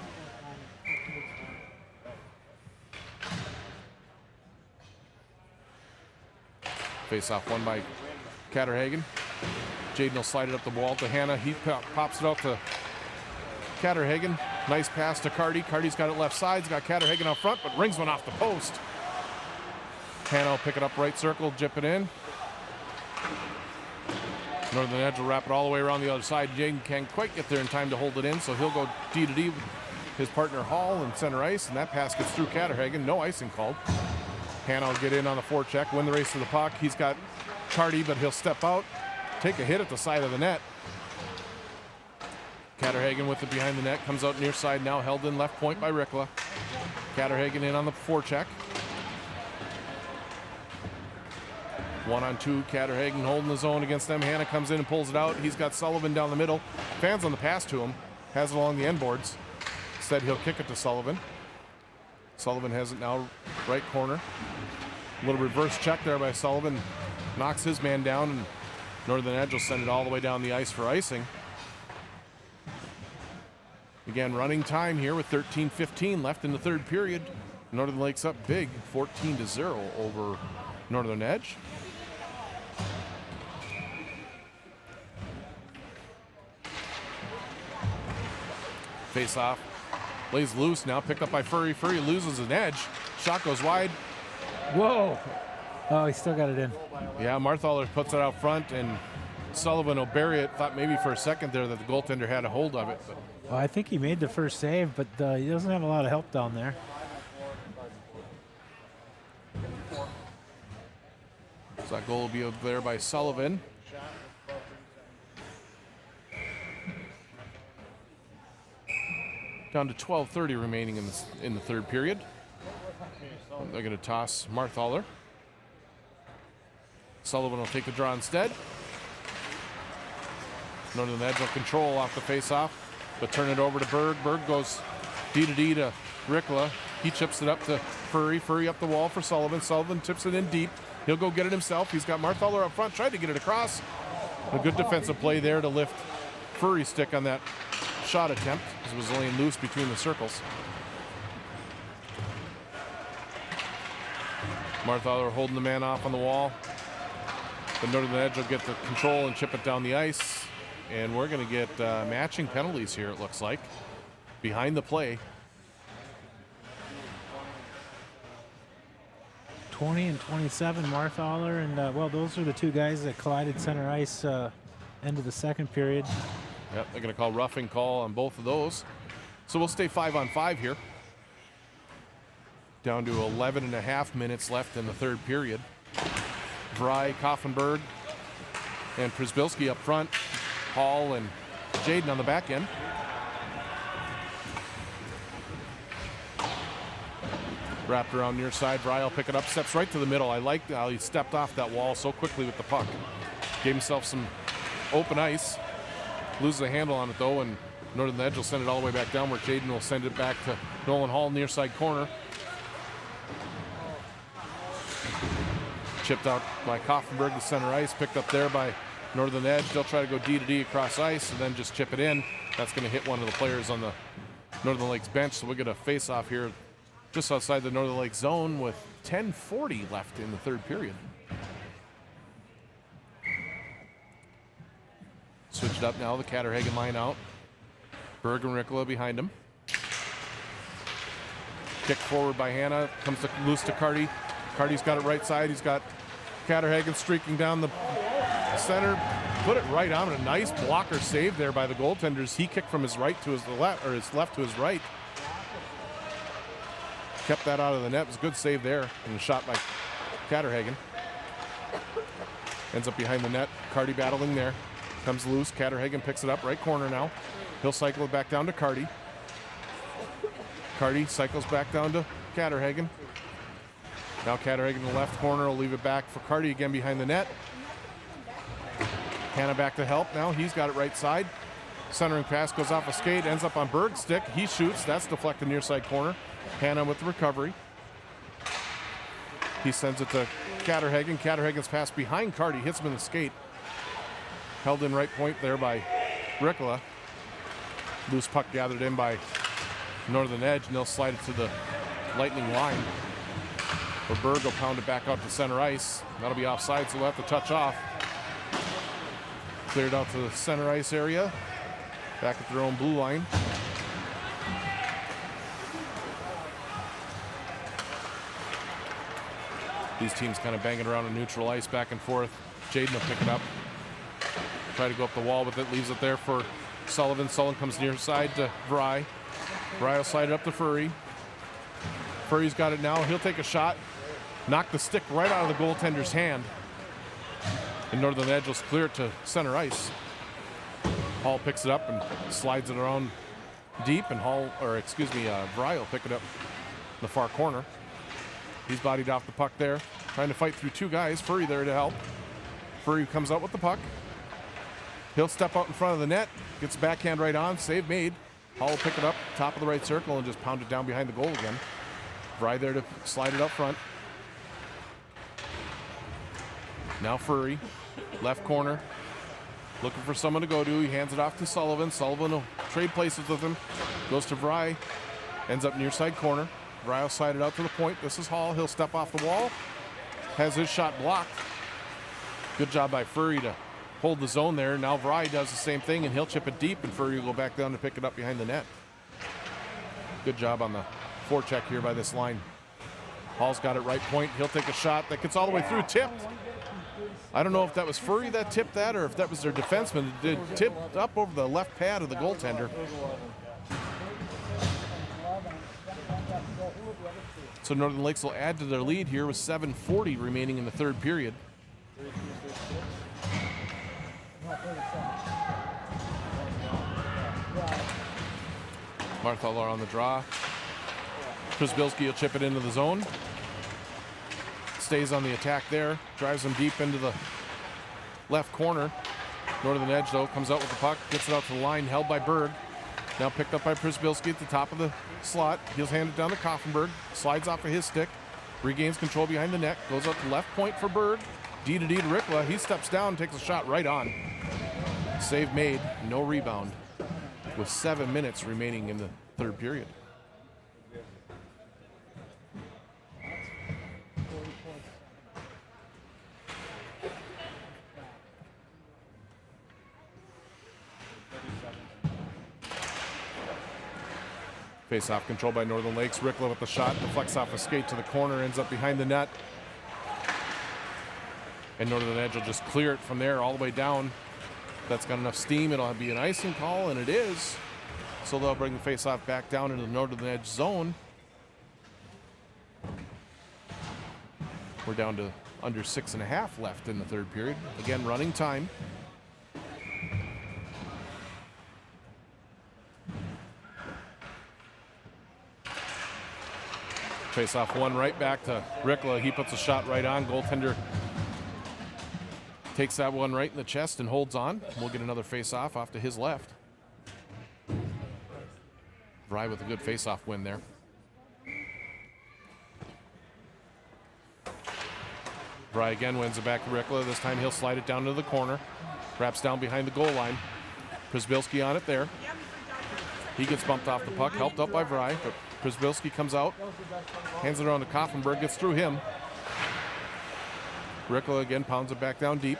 Face off won by Catterhagen. Jaden will slide it up the wall to Hanna. He pops it out to Catterhagen. Nice pass to Carty. Carty's got it left side. He's got Catterhagen out front, but rings one off the post. Hanna will pick it up right circle, jip it in. Northern Edge will wrap it all the way around the other side. Jaden can't quite get there in time to hold it in, so he'll go D to D with his partner Hall in center ice, and that pass gets through Catterhagen. No icing called. Hanna will get in on the forecheck, win the race to the puck. He's got Carty, but he'll step out, take a hit at the side of the net. Catterhagen with it behind the net, comes out near side now, held in left point by Ricola. Catterhagen in on the forecheck. 1-on-2, Catterhagen holding the zone against them. Hanna comes in and pulls it out. He's got Sullivan down the middle. Fans on the pass to him. Has it along the end boards. Instead, he'll kick it to Sullivan. Sullivan has it now, right corner. A little reverse check there by Sullivan. Knocks his man down, and Northern Edge will send it all the way down the ice for icing. Again, running time here with 13:15 left in the third period. Northern Lakes up big, 14-0 over Northern Edge. Face off. Lays loose now, picked up by Furry. Furry loses an edge. Shot goes wide. Whoa. Oh, he still got it in. Yeah, Marthaler puts it out front, and Sullivan will bury it. Thought maybe for a second there that the goaltender had a hold of it. But Well, I think he made the first save, but he doesn't have a lot of help down there. so that goal will be up there by Sullivan. Down to 12:30 remaining in the third period. They're going to toss Marthaler. Sullivan will take the draw instead. Northern Edge will control off the face-off, but turn it over to Berg. Berg goes D to D to Ricola. He chips it up to Furry. Furry up the wall for Sullivan. Sullivan tips it in deep. He'll go get it himself. He's got Marthaler up front, tried to get it across. A good defensive play there to lift Furry's stick on that shot attempt, because it was laying loose between the circles. Marthaler holding the man off on the wall. The Northern Edge will get the control and chip it down the ice. And we're going to get matching penalties here, it looks like, behind the play. 20 and 27, Marthaler, and well, those are the two guys that collided center ice end of the second period. Yep, they're going to call roughing call on both of those. So we'll stay 5-on-5 here. Down to 11.5 minutes left in the third period. Vry, Koffenberg, and Przbilski up front. Hall and Jaden on the back end. Wrapped around near side. Vry will pick it up, steps right to the middle. I like how he stepped off that wall so quickly with the puck. Gave himself some open ice. Loses the handle on it though, and Northern Edge will send it all the way back down where Jaden will send it back to Nolan Hall near side corner. Chipped out by Kaufenberg to center ice, picked up there by Northern Edge. They'll try to go D to D across ice and then just chip it in. That's going to hit one of the players on the Northern Lakes bench, so we'll get a face-off here just outside the Northern Lakes zone with 10:40 left in the third period. Switched up now, the Catterhagen line out. Berg and Ricola behind him. Kick forward by Hanna, comes loose to Carty. Carty's got it right side. He's got Catterhagen streaking down the center. Put it right on. A nice blocker save there by the goaltenders. He kicked from his right to his left, or his left to his right. Kept that out of the net. It was a good save there, and a shot by Catterhagen. Ends up behind the net. Carty battling there. Comes loose. Catterhagen picks it up. Right corner now. He'll cycle it back down to Carty. Carty cycles back down to Catterhagen. Now Catterhagen in the left corner will leave it back for Carty again behind the net. Hanna back to help now. He's got it right side. Centering pass goes off a skate, ends up on Berg's stick. He shoots. That's deflected near side corner. Hanna with the recovery. He sends it to Catterhagen. Catterhagen's pass behind Carty. Hits him in the skate. Held in right point there by Ricola. Loose puck gathered in by Northern Edge, and they'll slide it to the Lightning line. Where Berg will pound it back out to center ice. That'll be offside, so we'll have to touch off. Cleared out to the center ice area. Back at their own blue line. These teams kind of banging around a neutral ice back and forth. Jaden will pick it up. Try to go up the wall with it, leaves it there for Sullivan. Sullivan comes near side to Vry. Vry will slide it up to Furry. Furry's got it now. He'll take a shot. Knock the stick right out of the goaltender's hand. And Northern Edge will clear it to center ice. Hall picks it up and slides it around deep, and Vry will pick it up in the far corner. He's bodied off the puck there, trying to fight through two guys. Furry there to help. Furry comes out with the puck. He'll step out in front of the net, gets backhand right on, save made. Hall will pick it up, top of the right circle, and just pound it down behind the goal again. Vry there to slide it up front. Now Furry, left corner, looking for someone to go to. He hands it off to Sullivan. Sullivan will trade places with him. Goes to Vry, ends up near side corner. Vry will slide it out to the point. This is Hall. He'll step off the wall. Has his shot blocked. Good job by Furry to hold the zone there. Now Vry does the same thing, and he'll chip it deep, and Furry will go back down to pick it up behind the net. Good job on the forecheck here by this line. Hall's got it right point. He'll take a shot that gets all the way through, tipped. I don't know if that was Furry that tipped that or if that was their defenseman. It did tip up over the left pad of the goaltender. So Northern Lakes will add to their lead here with 7:40 remaining in the third period. Marthaler on the draw. Przybylski will chip it into the zone. Stays on the attack there. Drives him deep into the left corner. Northern Edge, though, comes out with the puck. Gets it out to the line, held by Berg. Now picked up by Przybylski at the top of the slot. He'll hand it down to Kaufenberg. Slides off of his stick. Regains control behind the net. Goes up to left point for Berg. D to D to Ricola. He steps down, takes a shot right on. Save made, no rebound. With 7 minutes remaining in the third period. Face-off controlled by Northern Lakes. Ricola with the shot, deflects off a skate to the corner, ends up behind the net. And Northern Edge will just clear it from there all the way down. That's got enough steam, it'll be an icing call, and it is. So they'll bring the face-off back down into the Northern Edge zone. We're down to under 6.5 left in the third period. Again, running time. Face off one right back to Ricola. He puts a shot right on. Goaltender takes that one right in the chest and holds on. We'll get another face off to his left. Vry with a good face-off win there. Bry again wins it back to Rikla. This time he'll slide it down to the corner. Wraps down behind the goal line. Przybylski on it there. He gets bumped off the puck, helped up by Bry, but Przybylski comes out, hands it around to Koffenberg, gets through him. Rikla again pounds it back down deep.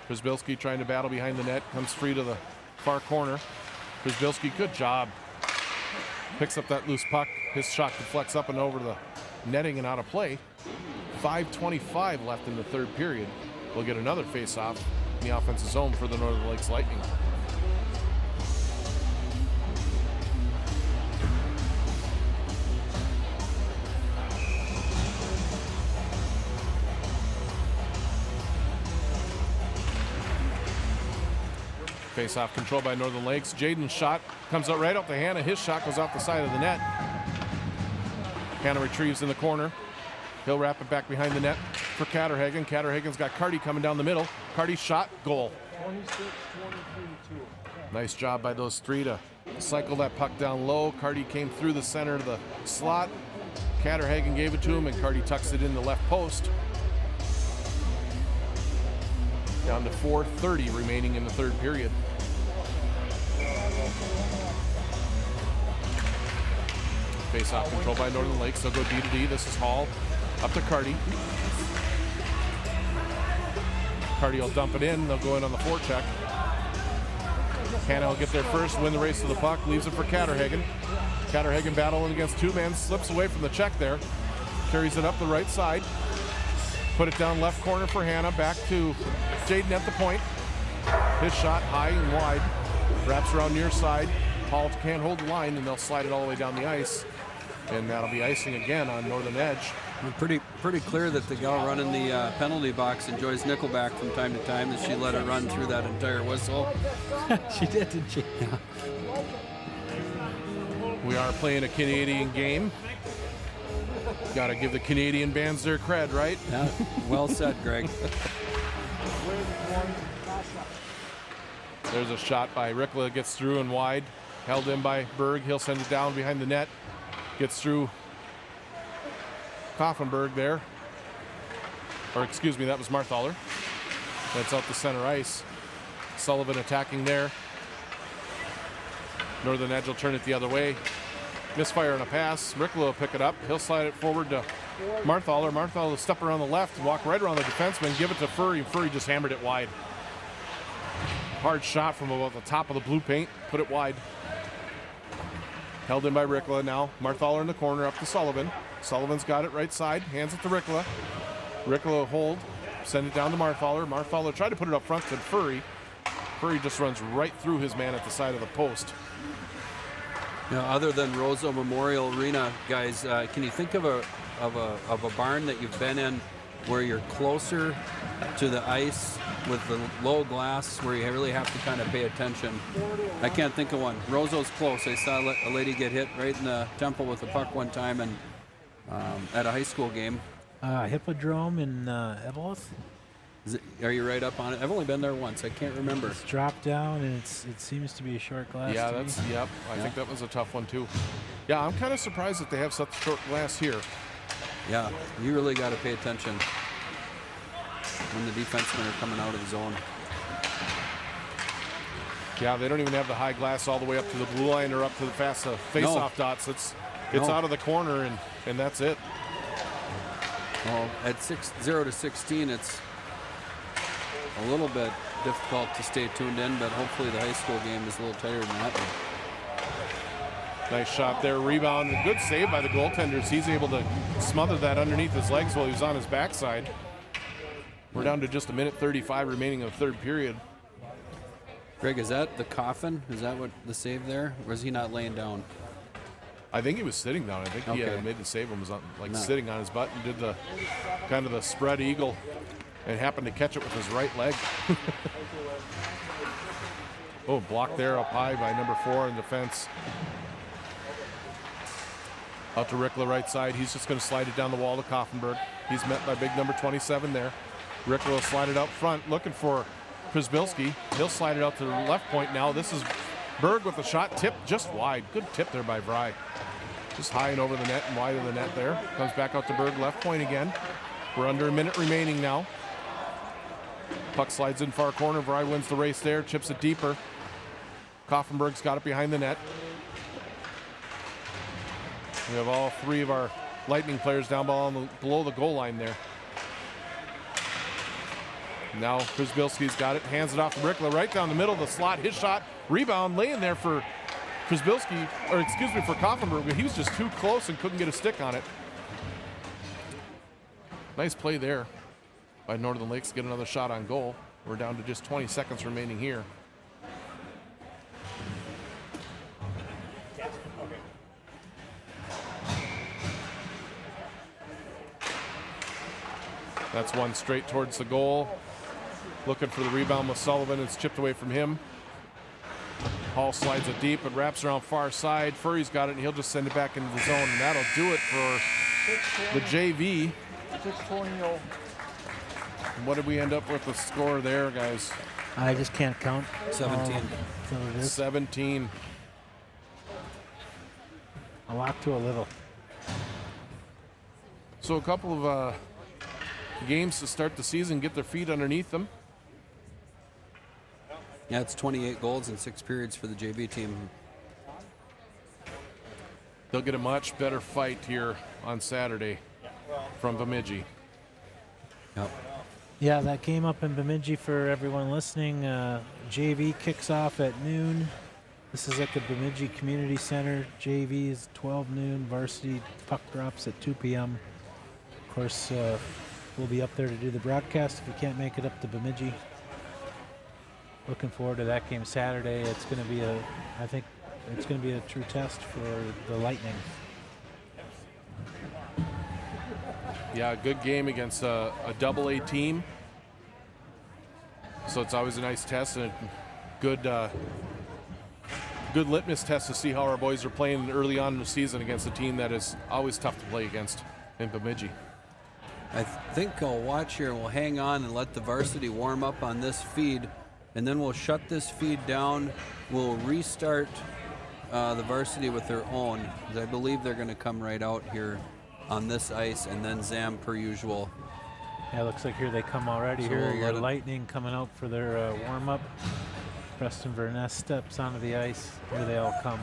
Przybylski trying to battle behind the net, comes free to the far corner. Przybylski, good job. Picks up that loose puck. His shot deflects up and over the netting and out of play. 5:25 left in the third period. We'll get another face-off in the offensive zone for the Northern Lakes Lightning. Face-off controlled by Northern Lakes. Jaden's shot comes out right out to Hannah. His shot goes off the side of the net. Hannah retrieves in the corner. He'll wrap it back behind the net for Katterhagen. Katterhagen's got Carty coming down the middle. Carty's shot, goal. 26-23-2. Nice job by those three to cycle that puck down low. Carty came through the center of the slot. Katterhagen gave it to him, and Carty tucks it in the left post. Down to 4:30 remaining in the third period. Face-off controlled by Northern Lakes. They'll go D to D. This is Hall. Up to Carty. Carty will dump it in. They'll go in on the forecheck. Hannah will get there first, win the race to the puck, leaves it for Katterhagen. Katterhagen battling against two men, slips away from the check there. Carries it up the right side. Put it down left corner for Hannah. Back to Jaden at the point. His shot high and wide. Wraps around near side. Hall can't hold the line, and they'll slide it all the way down the ice. And that'll be icing again on Northern Edge. Pretty clear that the gal running the penalty box enjoys Nickelback from time to time, that she let it run through that entire whistle. She did, didn't she? Yeah. We are playing a Canadian game. Got to give the Canadian bands their cred, right? Yeah. Well said, Greg. There's a shot by Rikla, gets through and wide. Held in by Berg. He'll send it down behind the net. Gets through Koffenberg there. Or excuse me, that was Marthaler. That's out the center ice. Sullivan attacking there. Northern Edge will turn it the other way. Misfire on a pass. Rikla will pick it up. He'll slide it forward to Marthaler. Marthaler will step around the left, walk right around the defenseman, give it to Furry. Furry just hammered it wide. Hard shot from about the top of the blue paint. Put it wide. Held in by Rikla now. Marthaler in the corner up to Sullivan. Sullivan's got it right side. Hands it to Rikla. Rikla will hold. Send it down to Marthaler. Marthaler tried to put it up front to Furry. Furry just runs right through his man at the side of the post. Now, other than Roseau Memorial Arena, guys, can you think of a barn that you've been in where you're closer to the ice with the low glass, where you really have to kind of pay attention? I can't think of one. Roseau's close. I saw a lady get hit right in the temple with a puck one time, and at a high school game. Hippodrome in Eveleth. Are you right up on it? I've only been there once. I can't remember. It's dropped down, and it seems to be a short glass. Yeah, to that's me. yep. I think that was a tough one too. Yeah, I'm kind of surprised that they have such short glass here. Yeah, you really got to pay attention when the defensemen are coming out of the zone. Yeah, they don't even have the high glass all the way up to the blue line or up to the face-off dots. It's out of the corner, and that's it. Well, at 0 to 16, it's a little bit difficult to stay tuned in, but hopefully the high school game is a little tighter than that. Nice shot there, rebound, good save by the goaltenders. He's able to smother that underneath his legs while he was on his backside. We're down to just 1:35 remaining in the third period. Greg, is that the coffin? Is that what the save there? Or is he not laying down? I think he was sitting down. I think he had made the save and was sitting on his butt and did the kind of the spread eagle and happened to catch it with his right leg. Oh, blocked there up high by number 4 in defense. Out to Rikla right side. He's just going to slide it down the wall to Koffenberg. He's met by big number 27 there. Rikla will slide it out front, looking for Przybylski. He'll slide it out to the left point now. This is Berg with the shot, tipped just wide. Good tip there by Bry. Just high and over the net and wide of the net there. Comes back out to Berg, left point again. We're under a minute remaining now. Puck slides in far corner. Vry wins the race there, chips it deeper. Koffenberg's got it behind the net. We have all three of our Lightning players down below the goal line there. Now Przybylski's got it, hands it off to Brickler right down the middle of the slot. His shot, rebound, laying there for Przybylski, or excuse me, for Koffenberg, but he was just too close and couldn't get a stick on it. Nice play there by Northern Lakes to get another shot on goal. We're down to just 20 seconds remaining here. That's one straight towards the goal. Looking for the rebound with Sullivan. It's chipped away from him. Hall slides it deep and wraps around far side. Furry's got it, and he'll just send it back into the zone, and that'll do it for the JV. 6-20. What did we end up with the score there, guys? I just can't count. 17. So it is 17. a lot to a little. So a couple of games to start the season, get their feet underneath them. Yeah, it's 28 goals in 6 periods for the JV team. They'll get a much better fight here on Saturday from Bemidji. Yep. Yeah, that game up in Bemidji for everyone listening. JV kicks off at noon. This is at the Bemidji Community Center. JV is 12 noon. Varsity puck drops at 2 p.m. Of course, we'll be up there to do the broadcast if you can't make it up to Bemidji. Looking forward to that game Saturday. It's going to be I think it's going to be a true test for the Lightning. Yeah, a good game against a double-A team. So it's always a nice test and a good litmus test to see how our boys are playing early on in the season against a team that is always tough to play against in Bemidji. I think I'll watch here and we'll hang on and let the varsity warm up on this feed, and then we'll shut this feed down. We'll restart the varsity with their own, because I believe they're going to come right out here on this ice, and then Zam per usual. Yeah, looks like here they come already. So Here we'll your let it- Lightning coming out for their warm-up. Preston Verness steps onto the ice. Here they all come.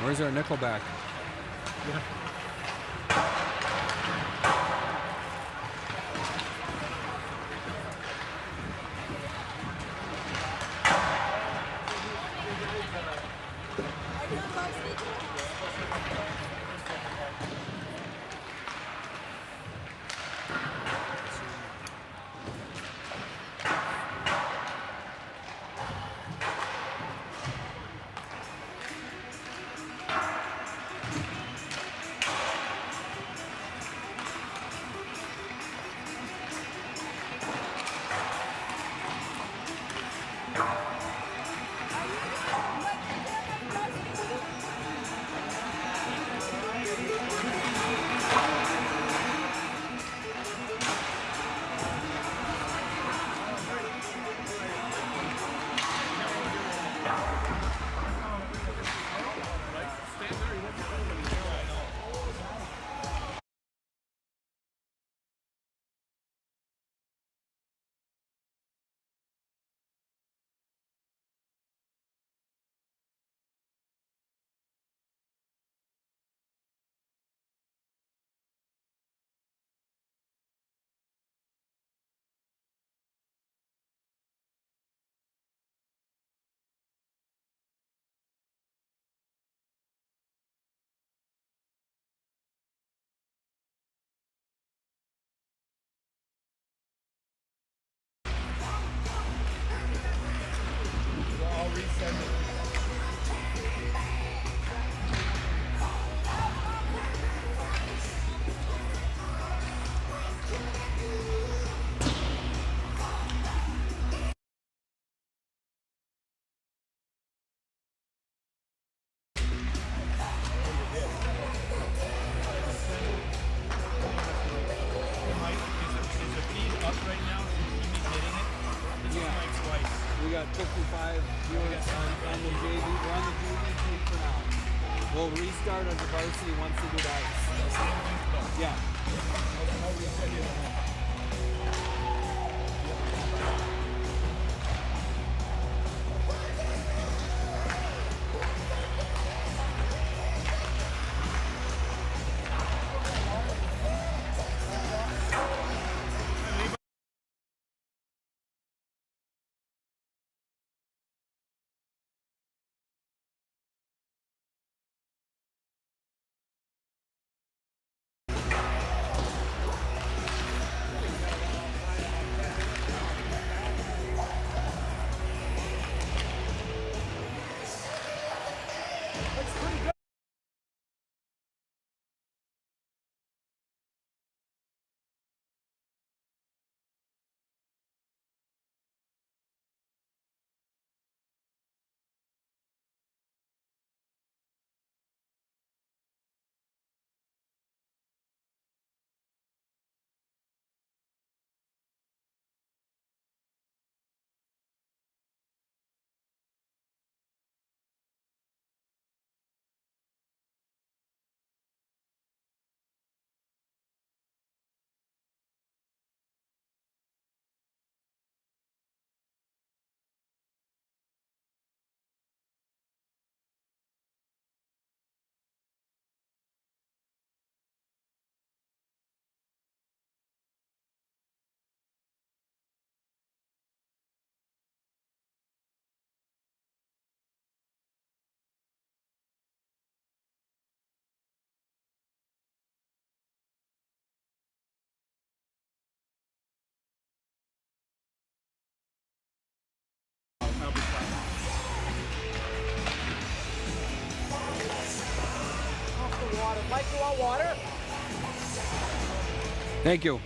Where's our Nickelback? We got 55 viewers on the JV. We're on the JV team for now. We'll restart on the varsity once they do that. Yeah. Mike, you want water? Thank you.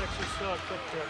actually still a quick trip.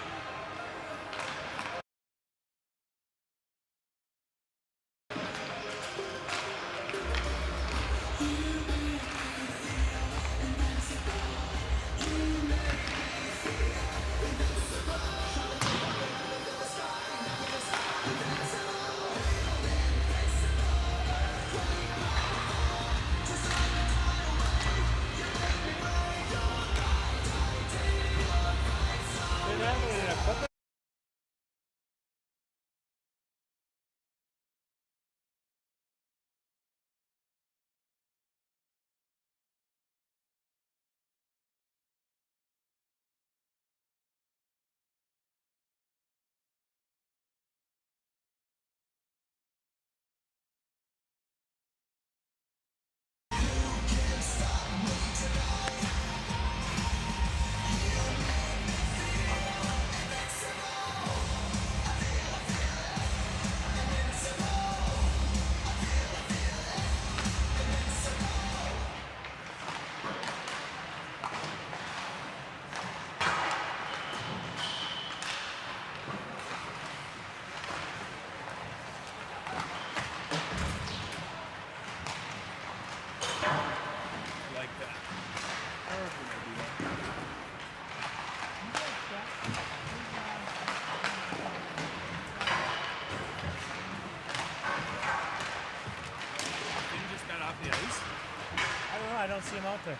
I don't see him out there.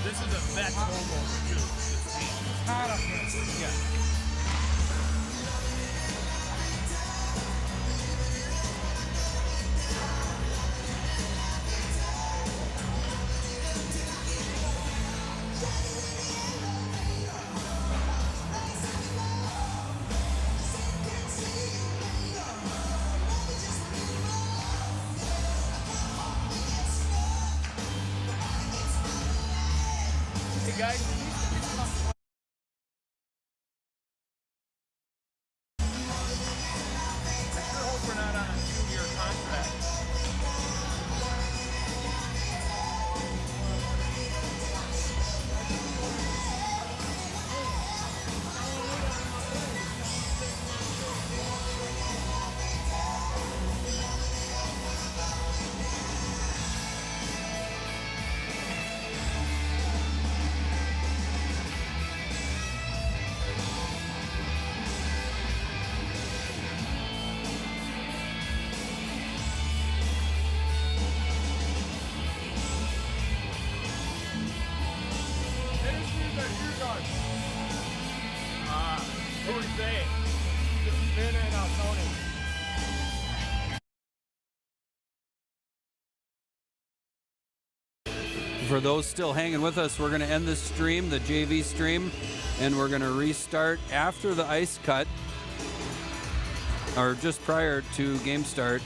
This is a vet homeowner too. This team. It's hot up here. Yeah. Hey guys. For those still hanging with us, we're going to end this stream, the JV stream, and we're going to restart after the ice cut, or just prior to game start.